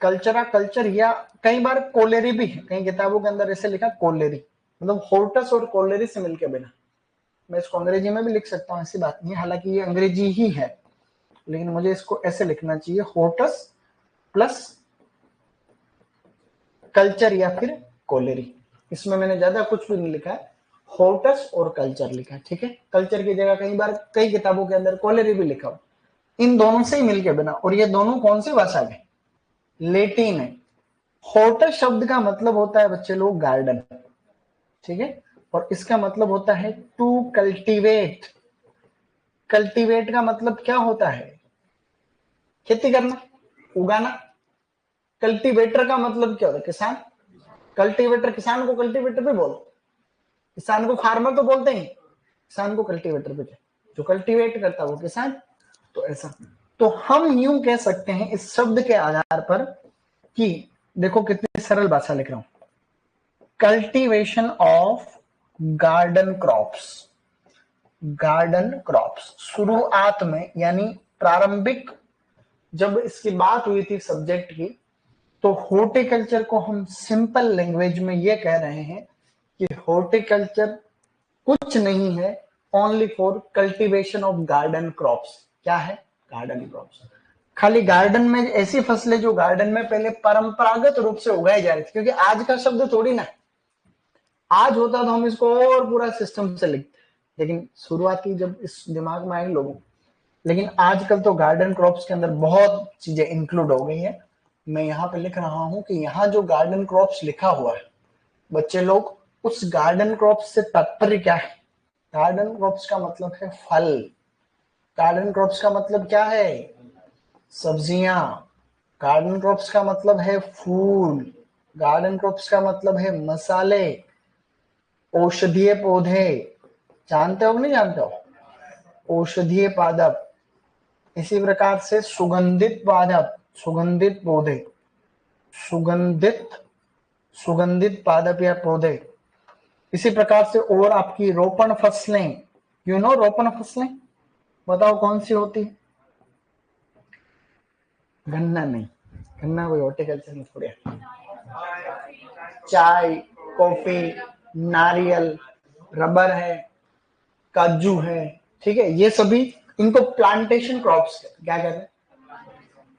कल्चर या कई बार कोलेरी भी है, कई किताबों के अंदर ऐसे लिखा कोलेरी, मतलब होर्टस और कोलेरी से मिलके बना। मैं इसको अंग्रेजी में भी लिख सकता हूँ, ऐसी बात नहीं, हालांकि ये अंग्रेजी ही है, लेकिन मुझे इसको ऐसे लिखना चाहिए, होर्टस प्लस कल्चर या फिर कोलेरी। इसमें मैंने ज्यादा कुछ भी नहीं लिखा है, होर्टस और कल्चर लिखा है, ठीक है। कल्चर की जगह कई बार कई किताबों के अंदर कोलेरी भी लिखा हो। इन दोनों से ही मिलके बना, और ये दोनों कौन सी भाषा के, लेटिन है। होर्टस शब्द का मतलब होता है बच्चे लोग गार्डन, ठीक है, और इसका मतलब होता है टू कल्टीवेट। कल्टीवेट का मतलब क्या होता है, खेती करना, उगाना। कल्टीवेटर का मतलब क्या होता है, किसान। कल्टीवेटर, किसान को कल्टीवेटर पे बोलो, किसान को फार्मर तो बोलते ही, किसान को कल्टीवेटर पे, जो कल्टीवेट करता है वो किसान। तो ऐसा, तो हम यूं कह सकते हैं इस शब्द के आधार पर कि देखो कितनी सरल भाषा लिख रहा हूं, cultivation of garden crops. Garden crops शुरुआत में, यानी प्रारंभिक जब इसकी बात हुई थी सब्जेक्ट की, तो हॉर्टिकल्चर को हम सिंपल लैंग्वेज में ये कह रहे हैं कि हॉर्टिकल्चर कुछ नहीं है, only for cultivation of garden crops. क्या है, गार्डन क्रॉप्स। खाली गार्डन में ऐसी फसलें जो गार्डन में पहले परंपरागत रूप से उगाई जा रही थी, क्योंकि आज का शब्द थोड़ी ना, आज होता तो हम इसको और पूरा सिस्टम से लिखते, लेकिन शुरुआती जब इस दिमाग में आए लोगों, लेकिन आजकल तो गार्डन क्रॉप्स के अंदर बहुत चीजें इंक्लूड हो गई है। मैं यहाँ पे लिख रहा हूं कि यहाँ जो गार्डन क्रॉप्स लिखा हुआ है बच्चे लोग, उस गार्डन क्रॉप्स से तात्पर्य क्या है। गार्डन क्रॉप्स का मतलब है फल। गार्डन क्रॉप्स का मतलब क्या है, सब्जियां। गार्डन क्रॉप्स का मतलब है फूल। गार्डन क्रॉप्स का मतलब है मसाले, औषधीय पौधे। जानते हो नहीं जानते हो, औषधीय पादप। इसी प्रकार से सुगंधित पादप, सुगंधित पौधे, सुगंधित सुगंधित पादप या पौधे। इसी प्रकार से और आपकी रोपण फसलें, यू नो रोपण फसलें, बताओ कौन सी होती है। गन्ना नहीं, गन्ना कोई हॉर्टिकल्चर में थोड़ी है। चाय, कॉफी, नारियल, रबर है, काजू है, ठीक है, ये सभी, इनको प्लांटेशन क्रॉप्स क्या कहते हैं।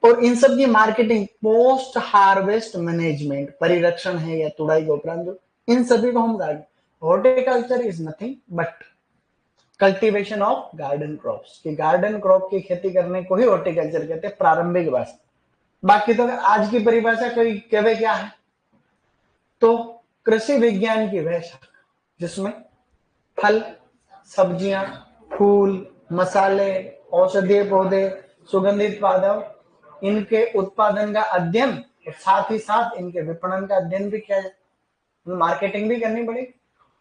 और इन सब की मार्केटिंग, पोस्ट हार्वेस्ट मैनेजमेंट, परिरक्षण है या तुड़ाई के उपरांत, इन सभी को हम garden, horticulture is nothing but cultivation of garden crops. कि गार्डन क्रॉप की खेती करने को ही हॉर्टिकल्चर कहते हैं प्रारंभिक भाषा। बाकी तो अगर आज की परिभाषा कोई कहे क्या है, तो कृषि विज्ञान की वह शाखा जिसमें फल, सब्जियां, फूल, मसाले, औषधीय पौधे, सुगंधित पादप, इनके उत्पादन का अध्ययन और साथ ही साथ इनके विपणन का अध्ययन भी किया जाए, मार्केटिंग भी करनी पड़ेगी।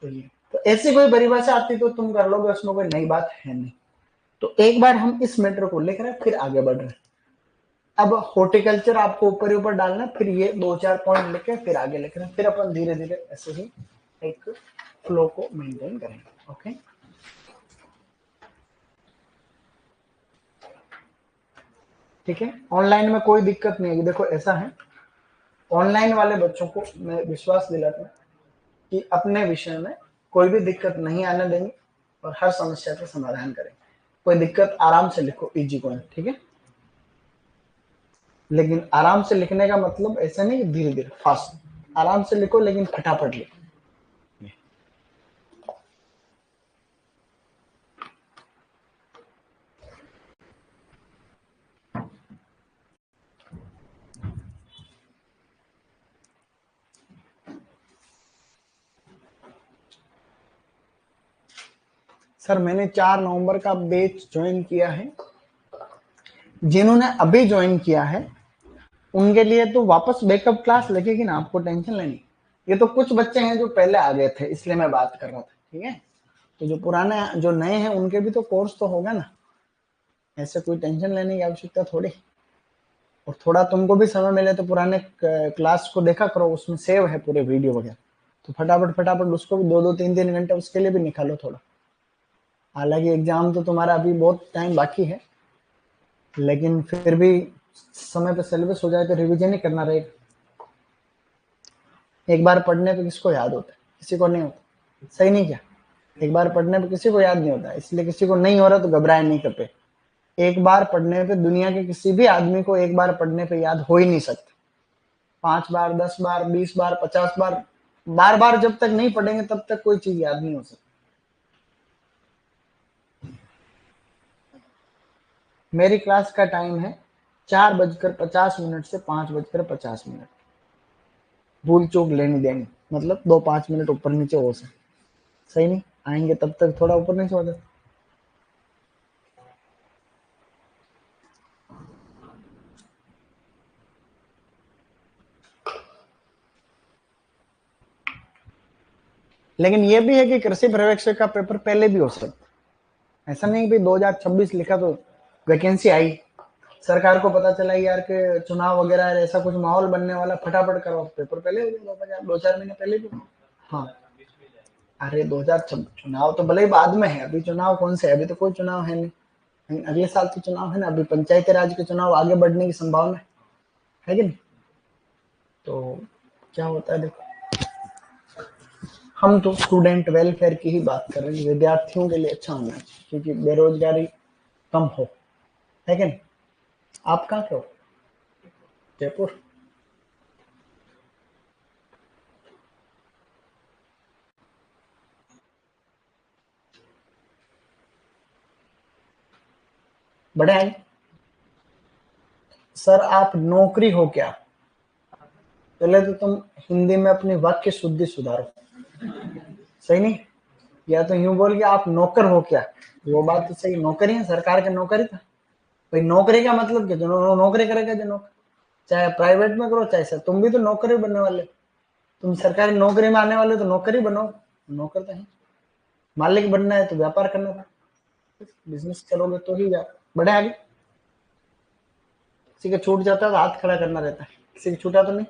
तो ये तो ऐसी कोई परिभाषा आती तो तुम कर लोगे, उसमें कोई नई बात है नहीं। तो एक बार हम इस मैटर को लिख रहे हैं, फिर आगे बढ़ रहे हैं। अब हॉर्टिकल्चर आपको ऊपर ऊपर डालना, फिर ये 2-4 पॉइंट लिखे, फिर आगे लिख रहे हैं, फिर अपन धीरे धीरे ऐसे ही एक फ्लो को मेंटेन करेंगे। ओके, ठीक है। ऑनलाइन में कोई दिक्कत नहीं है। देखो ऐसा है, ऑनलाइन वाले बच्चों को मैं विश्वास दिलाता हूँ कि अपने विषय में कोई भी दिक्कत नहीं आने देंगे और हर समस्या का समाधान करेंगे। कोई दिक्कत आराम से लिखो, इजी को, ठीक है। लेकिन आराम से लिखने का मतलब ऐसा नहीं कि धीरे धीरे फास्ट, आराम से लिखो लेकिन फटाफट लिखो। सर मैंने 4 नवंबर का बैच ज्वाइन किया है। जिन्होंने अभी ज्वाइन किया है उनके लिए तो वापस बैकअप क्लास लगेगी ना, आपको टेंशन लेनी। ये तो कुछ बच्चे हैं जो पहले आ गए थे, इसलिए मैं बात कर रहा था, ठीक है। तो जो पुराने, जो नए हैं, उनके भी तो कोर्स तो होगा ना, ऐसे कोई टेंशन लेने की आवश्यकता थोड़ी। और थोड़ा तुमको भी समय मिले तो पुराने क्लास को देखा करो, उसमें सेव है पूरे वीडियो वगैरह, तो फटाफट फटाफट उसको भी 2-2 3-3 घंटे उसके लिए भी निकालो थोड़ा। हालांकि एग्जाम तो तुम्हारा अभी बहुत टाइम बाकी है, लेकिन फिर भी समय पे सिलेबस हो जाए तो रिवीजन ही करना रहेगा। एक बार पढ़ने पे किसको याद होता है? किसी को नहीं होता, सही नहीं क्या? एक बार पढ़ने पे किसी को याद नहीं होता, इसलिए किसी को नहीं हो रहा तो घबराए नहीं कपे। एक बार पढ़ने पे दुनिया के किसी भी आदमी को एक बार पढ़ने पे याद हो ही नहीं सकता। 5 बार, 10 बार, 20 बार, 50 बार, बार बार जब तक नहीं पढ़ेंगे तब तक कोई चीज याद नहीं हो सकती। मेरी क्लास का टाइम है 4:50 से 5:50। भूल चूक लेनी देनी, मतलब 2-5 मिनट ऊपर नीचे हो सकते, सही नहीं? आएंगे तब तक थोड़ा ऊपर नीचे हो जाता। लेकिन ये भी है कि कृषि पर्यवेक्षक का पेपर पहले भी हो सकता, ऐसा नहीं कि 2026 लिखा तो वैकेंसी आई, सरकार को पता चला यार के चुनाव वगैरह है, ऐसा कुछ माहौल बनने वाला, फटाफट करो पेपर पहले हो जाए, 2-4 महीने पहले भी। हाँ, अरे 2026 चुनाव तो भले ही बाद में है, अभी चुनाव कौन से है? अभी तो कोई चुनाव है नहीं, अगले साल तो चुनाव है ना, अभी पंचायती राज के चुनाव आगे बढ़ने की संभावना है कि नहीं? तो क्या होता है देखो, हम तो स्टूडेंट वेलफेयर की ही बात कर रहे हैं, विद्यार्थियों के लिए अच्छा होना चाहिए क्योंकि बेरोजगारी कम हो, है कि नहीं? आप कहाँ के हो? जयपुर। बड़े हैं सर, आप नौकरी हो क्या? पहले तो तुम हिंदी में अपनी वाक्य शुद्धि सुधारो, सही नहीं? या तो यूं बोल के आप नौकर हो क्या, वो बात तो सही, नौकरी है, सरकार के नौकरी था भाई। नौकरी का मतलब क्या? जो नौकरी करेगा, जो नौकर, चाहे प्राइवेट में करो चाहे सर, तुम भी तो नौकरी बनने वाले, तुम सरकारी नौकरी में आने वाले तो नौकरी बनो, नौकर तो है। मालिक बनना है तो व्यापार करना था, बिजनेस करोगे तो ही बड़े आगे। किसी का छूट जाता है तो हाथ खड़ा करना रहता है, किसी का छूटा तो नहीं।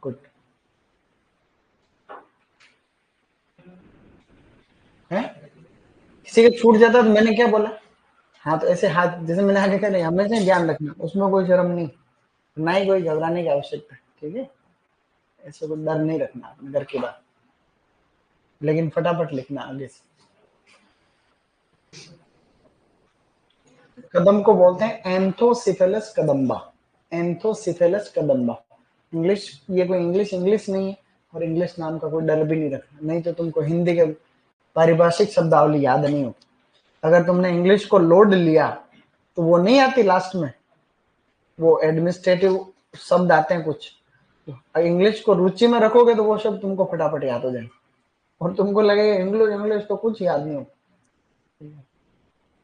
गुड है, किसी का छूट जाता है तो मैंने क्या बोला? हाँ, तो ऐसे हाथ जैसे मैंने आगे कहा, हमेशा ध्यान रखना, उसमें कोई शर्म नहीं, ना ही कोई घबराने की आवश्यकता, ठीक है? ऐसे कोई डर नहीं रखना अपने घर की बात, लेकिन फटाफट लिखना आगे से। कदम को बोलते हैं एंथोसिफेलस कदम्बा, एंथोसिफेलस कदम्बा। इंग्लिश, ये कोई इंग्लिश इंग्लिश नहीं है, और इंग्लिश नाम का कोई डर भी नहीं रखना, नहीं तो तुमको हिंदी के पारिभाषिक शब्दावली याद नहीं हो। अगर तुमने इंग्लिश को लोड लिया तो वो नहीं आती लास्ट में, वो एडमिनिस्ट्रेटिव शब्द आते हैं कुछ, इंग्लिश को रुचि में रखोगे तो वो शब्द तुमको फटाफट याद हो जाए, और तुमको लगेगा इंग्लिश इंग्लिश तो कुछ याद नहीं हो।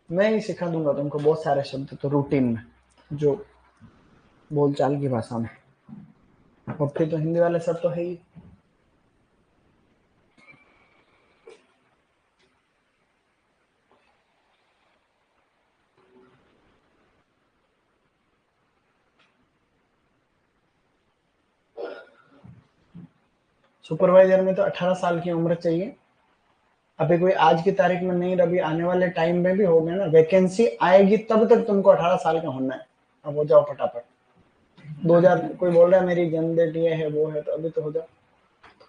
मैं ही सिखा दूंगा तुमको बहुत सारे शब्द तो रूटीन में, जो बोलचाल की भाषा में, और फिर तो हिंदी वाले सब तो है ही। सुपरवाइजर में तो 18 साल की उम्र चाहिए, अभी कोई आज की तारीख में नहीं, अभी आने वाले टाइम में भी हो गया ना, वैकेंसी आएगी तब तक तुमको 18 साल का होना है। अब हो जाओ फटाफट, 2000 कोई बोल रहा है मेरी जन्म डेट ये है वो है, तो अभी तो हो जाओ,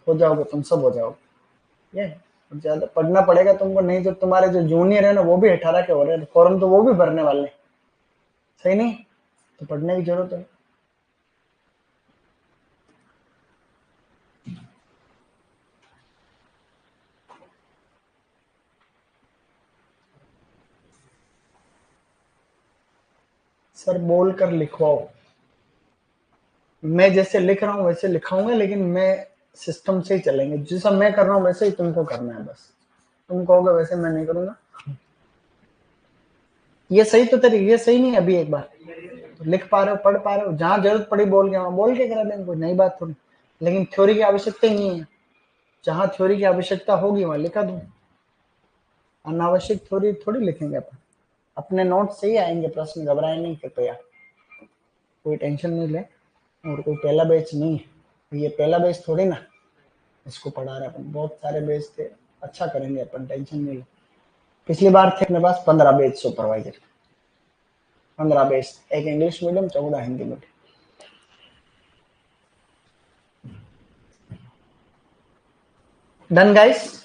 हो जाओगे तुम, सब हो जाओगे। ये ज्यादा पढ़ना पड़ेगा तुमको, नहीं तो तुम्हारे जो जूनियर है ना वो भी 18 के हो रहे हैं, फॉर्म तो वो भी भरने वाले हैं, सही नहीं? तो पढ़ने की जरूरत है। सर बोल कर लिखवाओ, मैं जैसे लिख रहा हूँ वैसे लिखाऊंगा, लेकिन मैं सिस्टम से ही चलेंगे, जैसा मैं कर रहा हूँ वैसे ही तुमको करना है बस, तुम कहोगे वैसे मैं नहीं करूंगा। ये सही तो तरीके, ये सही नहीं है अभी एक बार तो लिख पा रहे हो, पढ़ पा रहे हो, जहां जरूरत पड़ी बोल के, वहां बोल के करा देंगे, कोई नई बात थोड़ी। लेकिन थ्योरी की आवश्यकता ही नहीं है, जहां थ्योरी की आवश्यकता होगी वहां लिखा दूं, अनावश्यक थ्योरी थोड़ी लिखेंगे अपन, अपने नोट से ही आएंगे प्रश्न, घबराए नहीं कृपया, कोई टेंशन नहीं ले। और कोई पहला बैच नहीं है ये, पहला बैच थोड़ी ना इसको पढ़ा रहे अपन, बहुत सारे बैच थे, अच्छा करेंगे अपन, टेंशन नहीं ले। पिछली बार थे अपने पास 15 बैच सुपरवाइजर, 15 बेस, एक English medium, 14 Hindi medium. Done guys?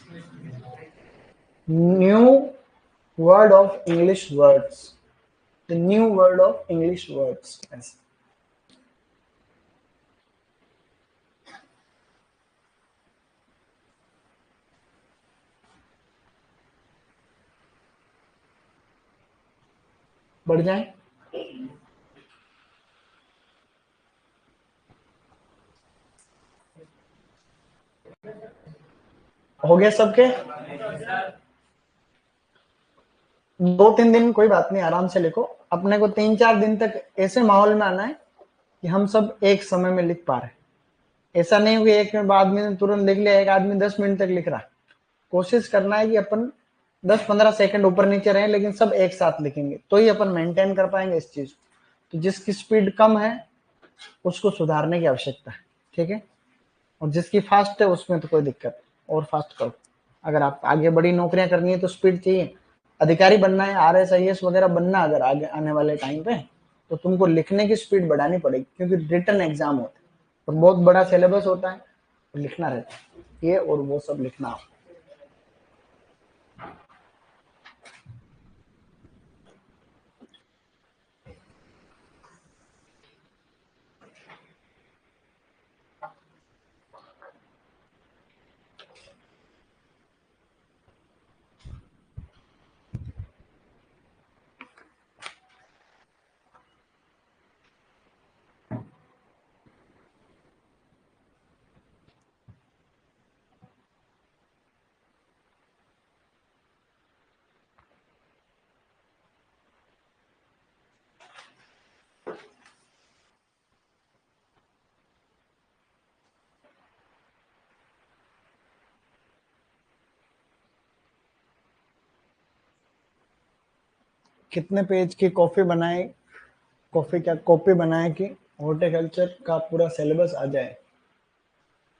New word of English words, the new word of English words. बढ़ जाए। हो गया सबके? 2-3 दिन कोई बात नहीं, आराम से लिखो। अपने को 3-4 दिन तक ऐसे माहौल में आना है कि हम सब एक समय में लिख पा रहे हैं। ऐसा नहीं हो कि एक मिनट बाद में तुरंत लिख लिया, एक आदमी 10 मिनट तक लिख रहा है। कोशिश करना है कि अपन 10-15 सेकंड ऊपर नीचे रहे, लेकिन सब एक साथ लिखेंगे तो ही अपन मेंटेन कर पाएंगे इस चीज को। तो जिसकी स्पीड कम है उसको सुधारने की आवश्यकता है, ठीक है। और जिसकी फास्ट है उसमें तो कोई दिक्कत नहीं, और फास्ट करो। अगर आप आगे बड़ी नौकरियां करनी है तो स्पीड चाहिए। अधिकारी बनना है, RS IAS वगैरह बनना अगर आगे आने वाले टाइम पे, तो तुमको लिखने की स्पीड बढ़ानी पड़ेगी, क्योंकि रिटन एग्जाम होता है और बहुत बड़ा सिलेबस होता है, तो लिखना रहता है ये और वो सब लिखना। कितने पेज की कॉफी बनाए, कॉफी क्या कॉपी बनाए कि हॉर्टिकल्चर का पूरा सिलेबस आ जाए।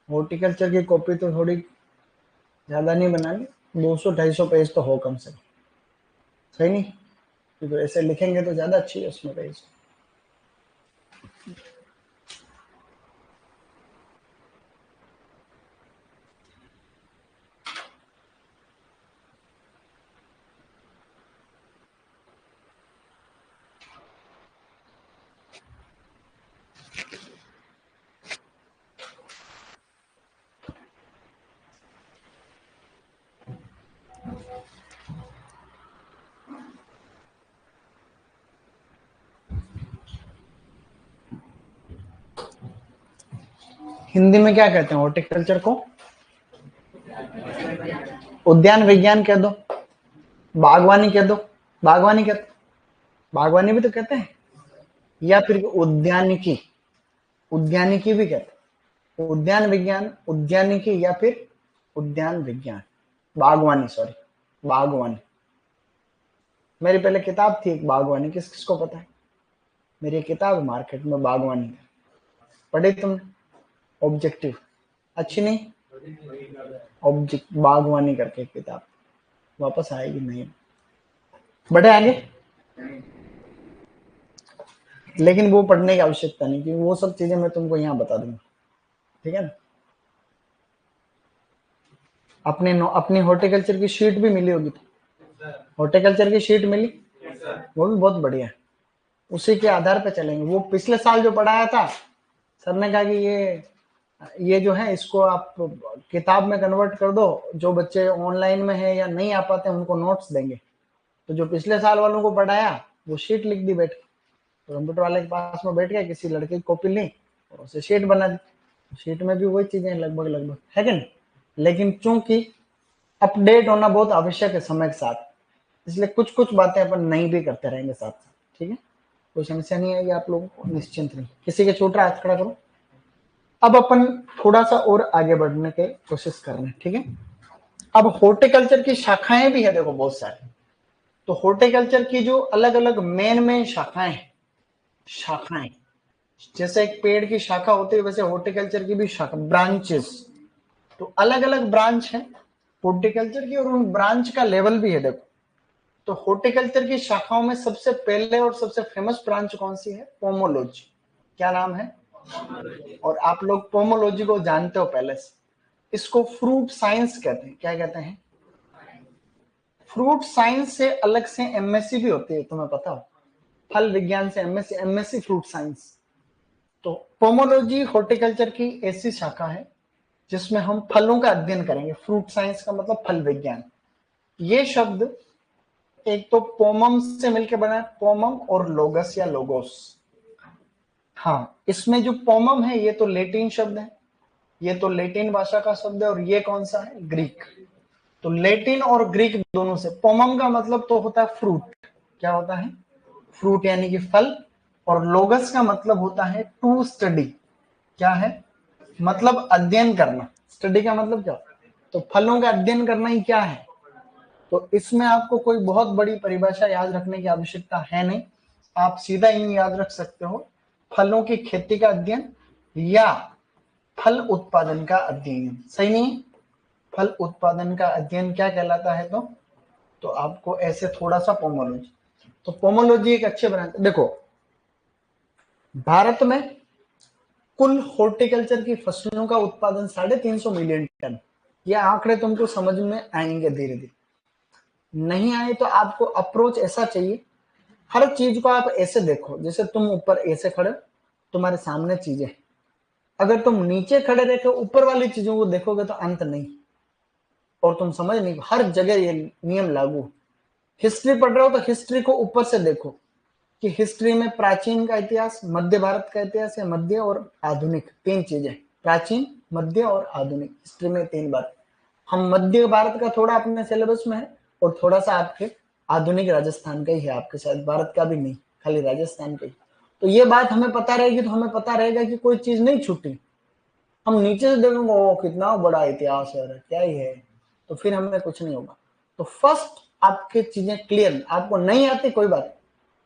हॉर्टिकल्चर की कॉपी तो थोड़ी ज्यादा नहीं बनानी, 200-250 पेज तो हो कम से कम, सही नहीं? क्योंकि ऐसे लिखेंगे तो ज्यादा अच्छी है उसमें पेज। हिंदी में क्या कहते हैं हॉर्टिकल्चर को? उद्यान विज्ञान कह दो, बागवानी कह दो। बागवानी कहते, बागवानी भी तो कहते हैं, या फिर उद्यानिकी, उद्यानिकी भी कहते हैं। उद्यान विज्ञान, उद्यानिकी, या फिर उद्यान विज्ञान। बागवानी, सॉरी, बागवानी। मेरी पहले किताब थी एक बागवानी, किस किस को पता है? मेरी किताब मार्केट में बागवानी है, पढ़ी तुमने? ऑब्जेक्टिव, अच्छी नहीं? ऑब्जेक्ट बागवानी करके किताब वापस आएगी नहीं। बढ़े आगे, लेकिन वो पढ़ने की आवश्यकता नहीं, क्योंकि वो सब चीजें मैं तुमको यहाँ बता दूंगा, ठीक है ना। अपनी हॉर्टिकल्चर की शीट भी मिली होगी, हॉर्टिकल्चर की शीट मिली, वो भी बहुत बढ़िया है। उसी के आधार पे चलेंगे। वो पिछले साल जो पढ़ाया था, सर ने कहा कि ये जो है इसको आप किताब में कन्वर्ट कर दो, जो बच्चे ऑनलाइन में है या नहीं आ पाते उनको नोट्स देंगे। तो जो पिछले साल वालों को पढ़ाया वो शीट लिख दी बैठ के, तो कंप्यूटर वाले के पास में बैठ गया, किसी लड़के की कॉपी ली और उसे शीट बना दी। शीट में भी वही चीजें लगभग लगभग है कि नहीं, लेकिन चूंकि अपडेट होना बहुत आवश्यक है समय के साथ, इसलिए कुछ कुछ बातें अपन नहीं भी करते रहेंगे साथ साथ, ठीक है। कोई समस्या नहीं आएगी आप लोगों को, निश्चिंत रहिए। किसी के छूट रहा हाथ खड़ा करो। अब अपन थोड़ा सा और आगे बढ़ने की कोशिश कर रहे हैं, ठीक है। अब हॉर्टिकल्चर की शाखाएं भी है, देखो बहुत सारी। तो हॉर्टिकल्चर की जो अलग अलग मेन शाखाएं, शाखाएं जैसे एक पेड़ की शाखा होती है, वैसे हॉर्टिकल्चर की भी शाखा, ब्रांचेस। तो अलग अलग ब्रांच है हॉर्टिकल्चर की, और उन ब्रांच का लेवल भी है देखो। तो हॉर्टिकल्चर की शाखाओं में सबसे पहले और सबसे फेमस ब्रांच कौन सी है? पोमोलॉजी। क्या नाम है? और आप लोग पोमोलॉजी को जानते हो पहले से। इसको फ्रूट साइंस कहते हैं। क्या कहते हैं? फ्रूट साइंस से अलग से एमएससी भी होती है, तुम्हें पता हो? फल विज्ञान से एमएससी, एमएससी फ्रूट साइंस। तो पोमोलॉजी हॉर्टिकल्चर की ऐसी शाखा है जिसमें हम फलों का अध्ययन करेंगे। फ्रूट साइंस का मतलब फल विज्ञान। ये शब्द एक तो पोमम से मिलकर बना है, पोमम और लोगस या लोगोस। हाँ, इसमें जो पोमम है ये तो लैटिन शब्द है, ये तो लैटिन भाषा का शब्द है, और ये कौन सा है? ग्रीक। तो लैटिन और ग्रीक दोनों से। पोमम का मतलब तो होता है फ्रूट। क्या होता है? फ्रूट यानी कि फल। और लोगस का मतलब होता है टू स्टडी। क्या है? मतलब अध्ययन करना। स्टडी का मतलब क्या? तो फलों का अध्ययन करना ही क्या है। तो इसमें आपको कोई बहुत बड़ी परिभाषा याद रखने की आवश्यकता है नहीं, आप सीधा इन याद रख सकते हो, फलों की खेती का अध्ययन या फल उत्पादन का अध्ययन। सही नहीं? फल उत्पादन का अध्ययन क्या कहलाता है? तो आपको ऐसे थोड़ा सा पोमोलॉजी। तो पोमोलॉजी एक अच्छे ब्रांच। देखो, भारत में कुल हॉर्टिकल्चर की फसलों का उत्पादन 350 मिलियन टन। ये आंकड़े तुमको समझ में आएंगे धीरे धीरे। नहीं आए तो आपको अप्रोच ऐसा चाहिए, हर चीज को आप ऐसे देखो जैसे तुम ऊपर ऐसे खड़े, तुम्हारे सामने चीजें। अगर तुम नीचे खड़े रहकर ऊपर वाली चीजों को देखोगे तो अंत नहीं, और तुम समझ नहीं, हर जगह ये नियम लागू। हिस्ट्री पढ़ रहे हो तो हिस्ट्री को ऊपर से देखो कि हिस्ट्री में प्राचीन का इतिहास, मध्य भारत का इतिहास है, मध्य और आधुनिक, तीन चीजें। प्राचीन, मध्य और आधुनिक, हिस्ट्री में तीन बार। हम मध्य भारत का थोड़ा अपने सिलेबस में है, और थोड़ा सा आपके आधुनिक राजस्थान का ही है, आपके शायद भारत का भी नहीं, खाली राजस्थान का ही। तो ये बात हमें पता रहेगी तो हमें पता रहेगा कि कोई चीज नहीं छूटी। हम नीचे से देखेंगे ओ कितना बड़ा इतिहास है, क्या ही है, तो फिर हमें कुछ नहीं होगा। तो फर्स्ट आपके चीजें क्लियर, आपको नहीं आती कोई बात,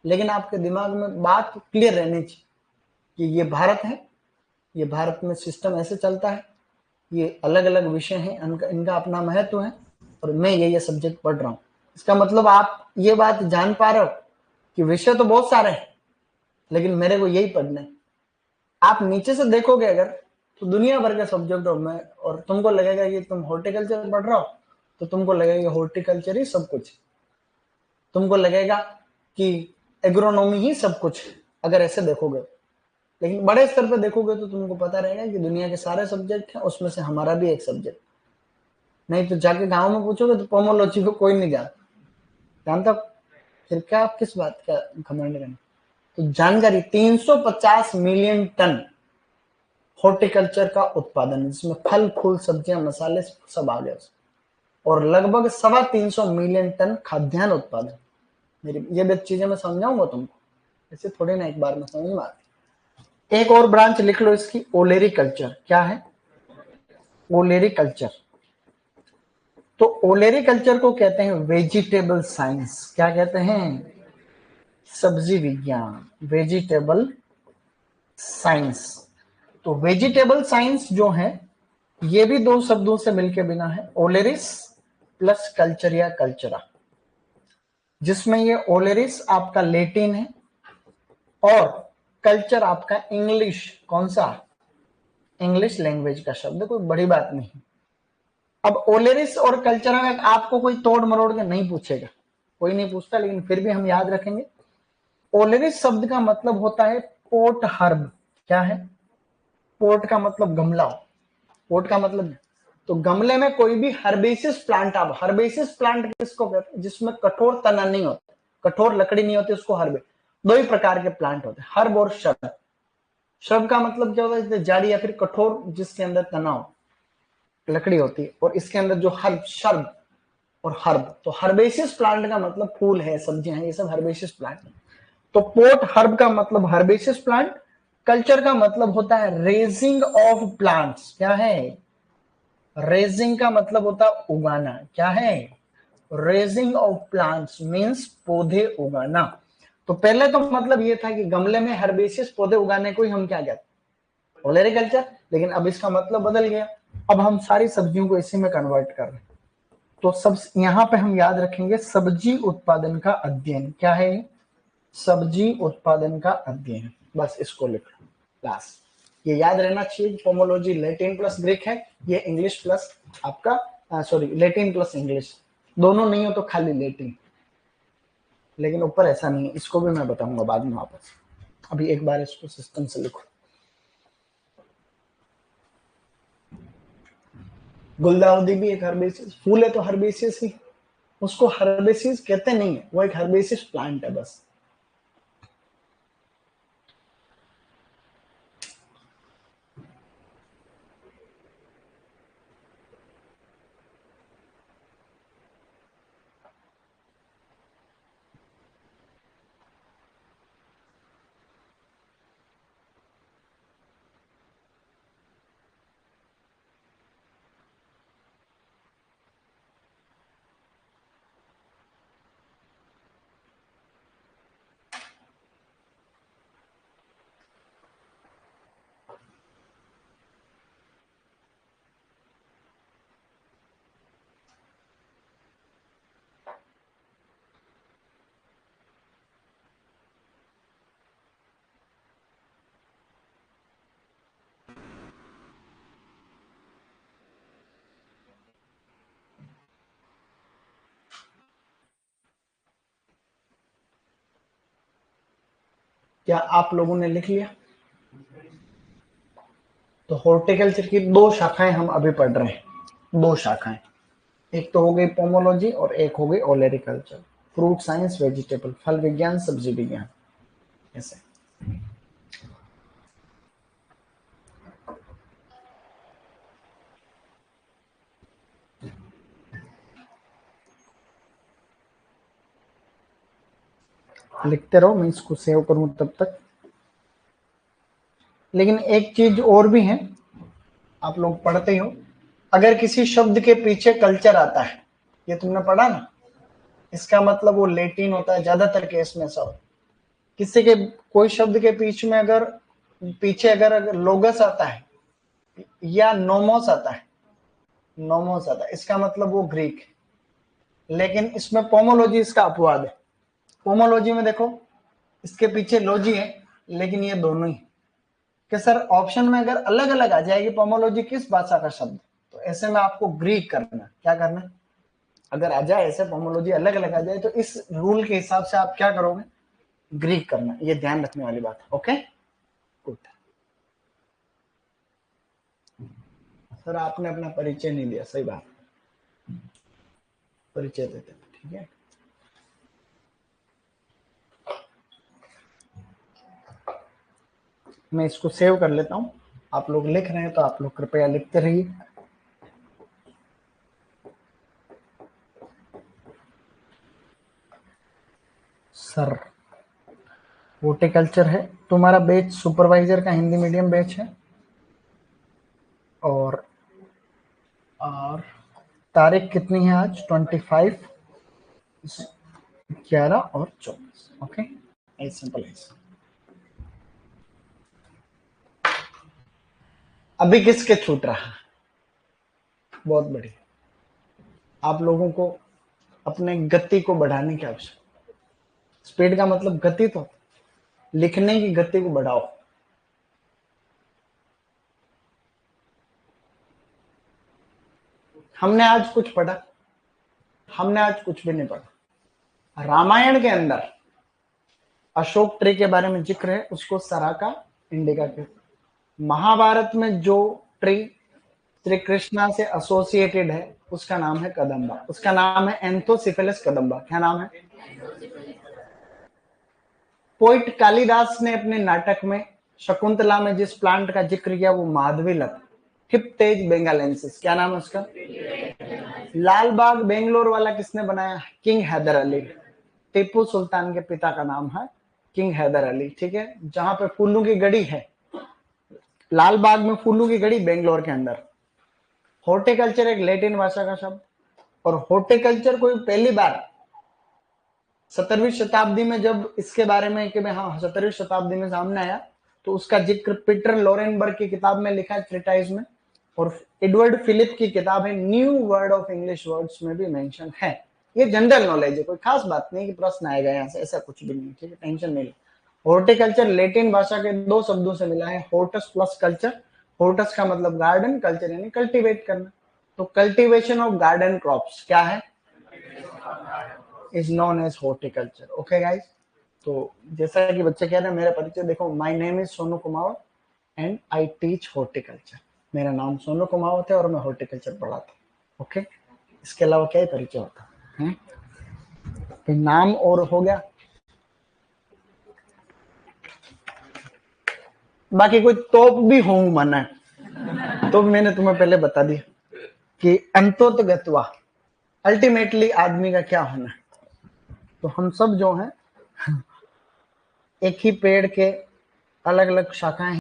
लेकिन आपके दिमाग में बात क्लियर रहनी चाहिए कि ये भारत है, ये भारत में सिस्टम ऐसे चलता है, ये अलग अलग विषय हैं, इनका अपना महत्व है, और मैं ये सब्जेक्ट पढ़ रहा हूँ। इसका मतलब आप ये बात जान पा रहे हो कि विषय तो बहुत सारे हैं, लेकिन मेरे को यही पढ़ना है। आप नीचे से देखोगे अगर तो दुनिया भर के सब्जेक्ट में, और तुमको लगेगा कि तुम हॉर्टिकल्चर पढ़ रहे हो तो तुमको लगेगा हॉर्टिकल्चर ही सब कुछ, तुमको लगेगा कि एग्रोनॉमी ही सब कुछ, अगर ऐसे देखोगे। लेकिन बड़े स्तर पर देखोगे तो तुमको पता रहेगा कि दुनिया के सारे सब्जेक्ट हैं, उसमें से हमारा भी एक सब्जेक्ट। नहीं तो जाके गांव में पूछोगे तो पोमोलॉजी को कोई नहीं जानता, फिर क्या आप किस बात का घमंड करें। तो जानकारी 350 मिलियन टन हॉर्टिकल्चर का उत्पादन, जिसमें फल फूल सब्जियां मसाले सब आ गए, और लगभग 350 मिलियन टन खाद्यान्न उत्पादन। मेरी ये चीजें मैं समझाऊंगा तुमको, ऐसे थोड़ी ना एक बार में समझ में आती। एक और ब्रांच लिख लो इसकी, ओलेरी कल्चर। क्या है? ओलेरी कल्चर। तो ओलेरी कल्चर को कहते हैं वेजिटेबल साइंस। क्या कहते हैं? सब्जी विज्ञान, वेजिटेबल साइंस। तो वेजिटेबल साइंस जो है ये भी दो शब्दों से मिलके बिना है, ओलेरिस प्लस कल्चर या कल्चरा, जिसमें ये ओलेरिस आपका लैटिन है और कल्चर आपका इंग्लिश, कौन सा? इंग्लिश लैंग्वेज का शब्द, कोई बड़ी बात नहीं। अब ओलेरिस और कल्चरा में आपको कोई तोड़ मरोड़ के नहीं पूछेगा, कोई नहीं पूछता, लेकिन फिर भी हम याद रखेंगे। ओलेरिस शब्द का मतलब होता है पोट हर्ब। क्या है? पोट का मतलब गमला, पोट का मतलब, तो गमले में कोई भी हर्बेसिस प्लांट, आप हर्बेसिस प्लांट किसको कहते हैं? जिसमें कठोर तना नहीं होता, कठोर लकड़ी नहीं होती, उसको हर्बे। दो ही प्रकार के प्लांट होते हैं, हर्ब और श्रब। श्रब का मतलब क्या होता है? जैसे जाड़ी या फिर कठोर जिसके अंदर तना हो, लकड़ी होती है, और इसके अंदर जो हर्ब, शर्ब और हर्ब, तो हर्बेसियस प्लांट का मतलब फूल है, सब्जियां हैं, ये सब हर्बेसियस प्लांट। तो पोट हर्ब का मतलब हर्बेसियस प्लांट। कल्चर का मतलब होता है रेजिंग ऑफ प्लांट्स। क्या है? रेजिंग का मतलब होता है उगाना। क्या है? रेजिंग ऑफ प्लांट्स मींस पौधे उगाना। तो पहले तो मतलब ये था कि गमले में हर्बेसियस पौधे उगाने को ही हम क्या कहते हैं? ओलेरिकल्चर। लेकिन अब इसका मतलब बदल गया, अब हम सारी सब्जियों को इसी में कन्वर्ट कर रहे हैं। तो सब यहाँ पे हम याद रखेंगे सब्जी उत्पादन का अध्ययन। क्या है ये? सब्जी उत्पादन का अध्ययन। बस इसको लिख लो क्लास। ये याद रहना चाहिए। पोमोलॉजी लैटिन प्लस ग्रीक है, ये इंग्लिश प्लस आपका सॉरी लैटिन प्लस इंग्लिश, दोनों नहीं हो तो खाली लैटिन, लेकिन ऊपर ऐसा नहीं है। इसको भी मैं बताऊंगा बाद में वापस। अभी एक बार इसको सिस्टम से लिखो। गुलदाउदी भी एक हर्बेसिस फूल है, तो हर्बेसिस ही, उसको हर्बेसिस कहते नहीं है, वो एक हर्बेसिस प्लांट है बस। क्या आप लोगों ने लिख लिया? तो हॉर्टिकल्चर की दो शाखाएं हम अभी पढ़ रहे हैं, दो शाखाएं। एक तो हो गई पोमोलॉजी और एक हो गई ओलेरिकल्चर, फ्रूट साइंस, वेजिटेबल, फल विज्ञान, सब्जी विज्ञान। ऐसे लिखते रहो, मैं इसको सेव करूं तब तक। लेकिन एक चीज और भी है, आप लोग पढ़ते हो, अगर किसी शब्द के पीछे कल्चर आता है, ये तुमने पढ़ा ना, इसका मतलब वो लेटिन होता है ज्यादातर केस में। सब किसी के कोई शब्द के पीछे अगर लोगस आता है या नोमोस आता है, नोमोस आता है, इसका मतलब वो ग्रीक है। लेकिन इसमें पोमोलॉजी इसका अपवाद है। पोमोलॉजी में देखो इसके पीछे लॉजी है, लेकिन ये दोनों ही कि सर ऑप्शन में अगर अलग अलग आ जाएगी पोमोलॉजी किस भाषा का शब्द, तो ऐसे में आपको ग्रीक करना। क्या करना? अगर आ जाए ऐसे पोमोलॉजी अलग अलग आ जाए तो इस रूल के हिसाब से आप क्या करोगे? ग्रीक करना। ये ध्यान रखने वाली बात है। Okay good. सर आपने अपना परिचय नहीं दिया, सही बात, परिचय देते हैं, ठीक है। मैं इसको सेव कर लेता हूं। आप लोग लिख रहे हैं तो आप लोग कृपया लिखते रहिए। सर हॉर्टिकल्चर है तुम्हारा बैच, सुपरवाइजर का हिंदी मीडियम बैच है। और तारीख कितनी है आज? 25, 11 और 24। Okay as simple as. अभी किसके छूट रहा? बहुत बढ़िया। आप लोगों को अपने गति को बढ़ाने की आवश्यकता। स्पीड का मतलब गति, तो लिखने की गति को बढ़ाओ। हमने आज कुछ पढ़ा? हमने आज कुछ भी नहीं पढ़ा। रामायण के अंदर अशोक ट्री के बारे में जिक्र है, उसको सराका इंडिका के। महाभारत में जो ट्री श्री कृष्णा से एसोसिएटेड है उसका नाम है कदम्बा, उसका नाम है एंथोसिफेलस कदम्बा। क्या नाम है? पोइट कालिदास ने अपने नाटक में शकुंतला में जिस प्लांट का जिक्र किया वो माधवीलता, हिप्टेज बेंगालेंसिस। क्या नाम है उसका? लाल बाग बेंगलोर वाला किसने बनाया? किंग हैदर अली। टीपू सुल्तान के पिता का नाम है किंग हैदर अली, ठीक है। जहां पे फूलों की गड़ी है, लाल बाग में फूलों की गड़ी बेंगलोर के अंदर। हॉर्टिकल्चर एक लैटिन भाषा का शब्द, और हॉर्टिकल्चर कोई पहली बार 17वीं शताब्दी में जब इसके बारे में कि हाँ 17वीं शताब्दी में सामने आया, तो उसका जिक्र पीटर लोरेनबर्ग की किताब में लिखा है, ट्रिटाइज में, और एडवर्ड फिलिप की किताब है new word of English words में भी मेंशन है। ये जनरल नॉलेज है, कोई खास बात नहीं कि प्रश्न आएगा यहाँ से, ऐसा कुछ भी नहीं, ठीक है, टेंशन नहीं। हॉर्टिकल्चर लेटिन भाषा के दो शब्दों से मिला है, हॉर्टस प्लस कल्चर। हॉर्टस का मतलब गार्डन, कल्चर यानी कल्टीवेट करना। तो कल्टीवेशन ऑफ गार्डन क्रॉप्स क्या है, is known as horticulture. Okay guys, तो जैसा कि बच्चे कह रहे हैं, मेरा परिचय देखो, my name is Sonu Kumawat and I teach horticulture. मेरा नाम सोनू कुमावत है और मैं हॉर्टिकल्चर पढ़ाता हूँ। ओके, इसके अलावा क्या ही परिचय होता है? फिर नाम और हो गया, बाकी कोई तोप भी हूं मना है तो मैंने तुम्हें पहले बता दिया कि अंतोतगत्वा अल्टीमेटली आदमी का क्या होना है। तो हम सब जो हैं एक ही पेड़ के अलग अलग शाखाएं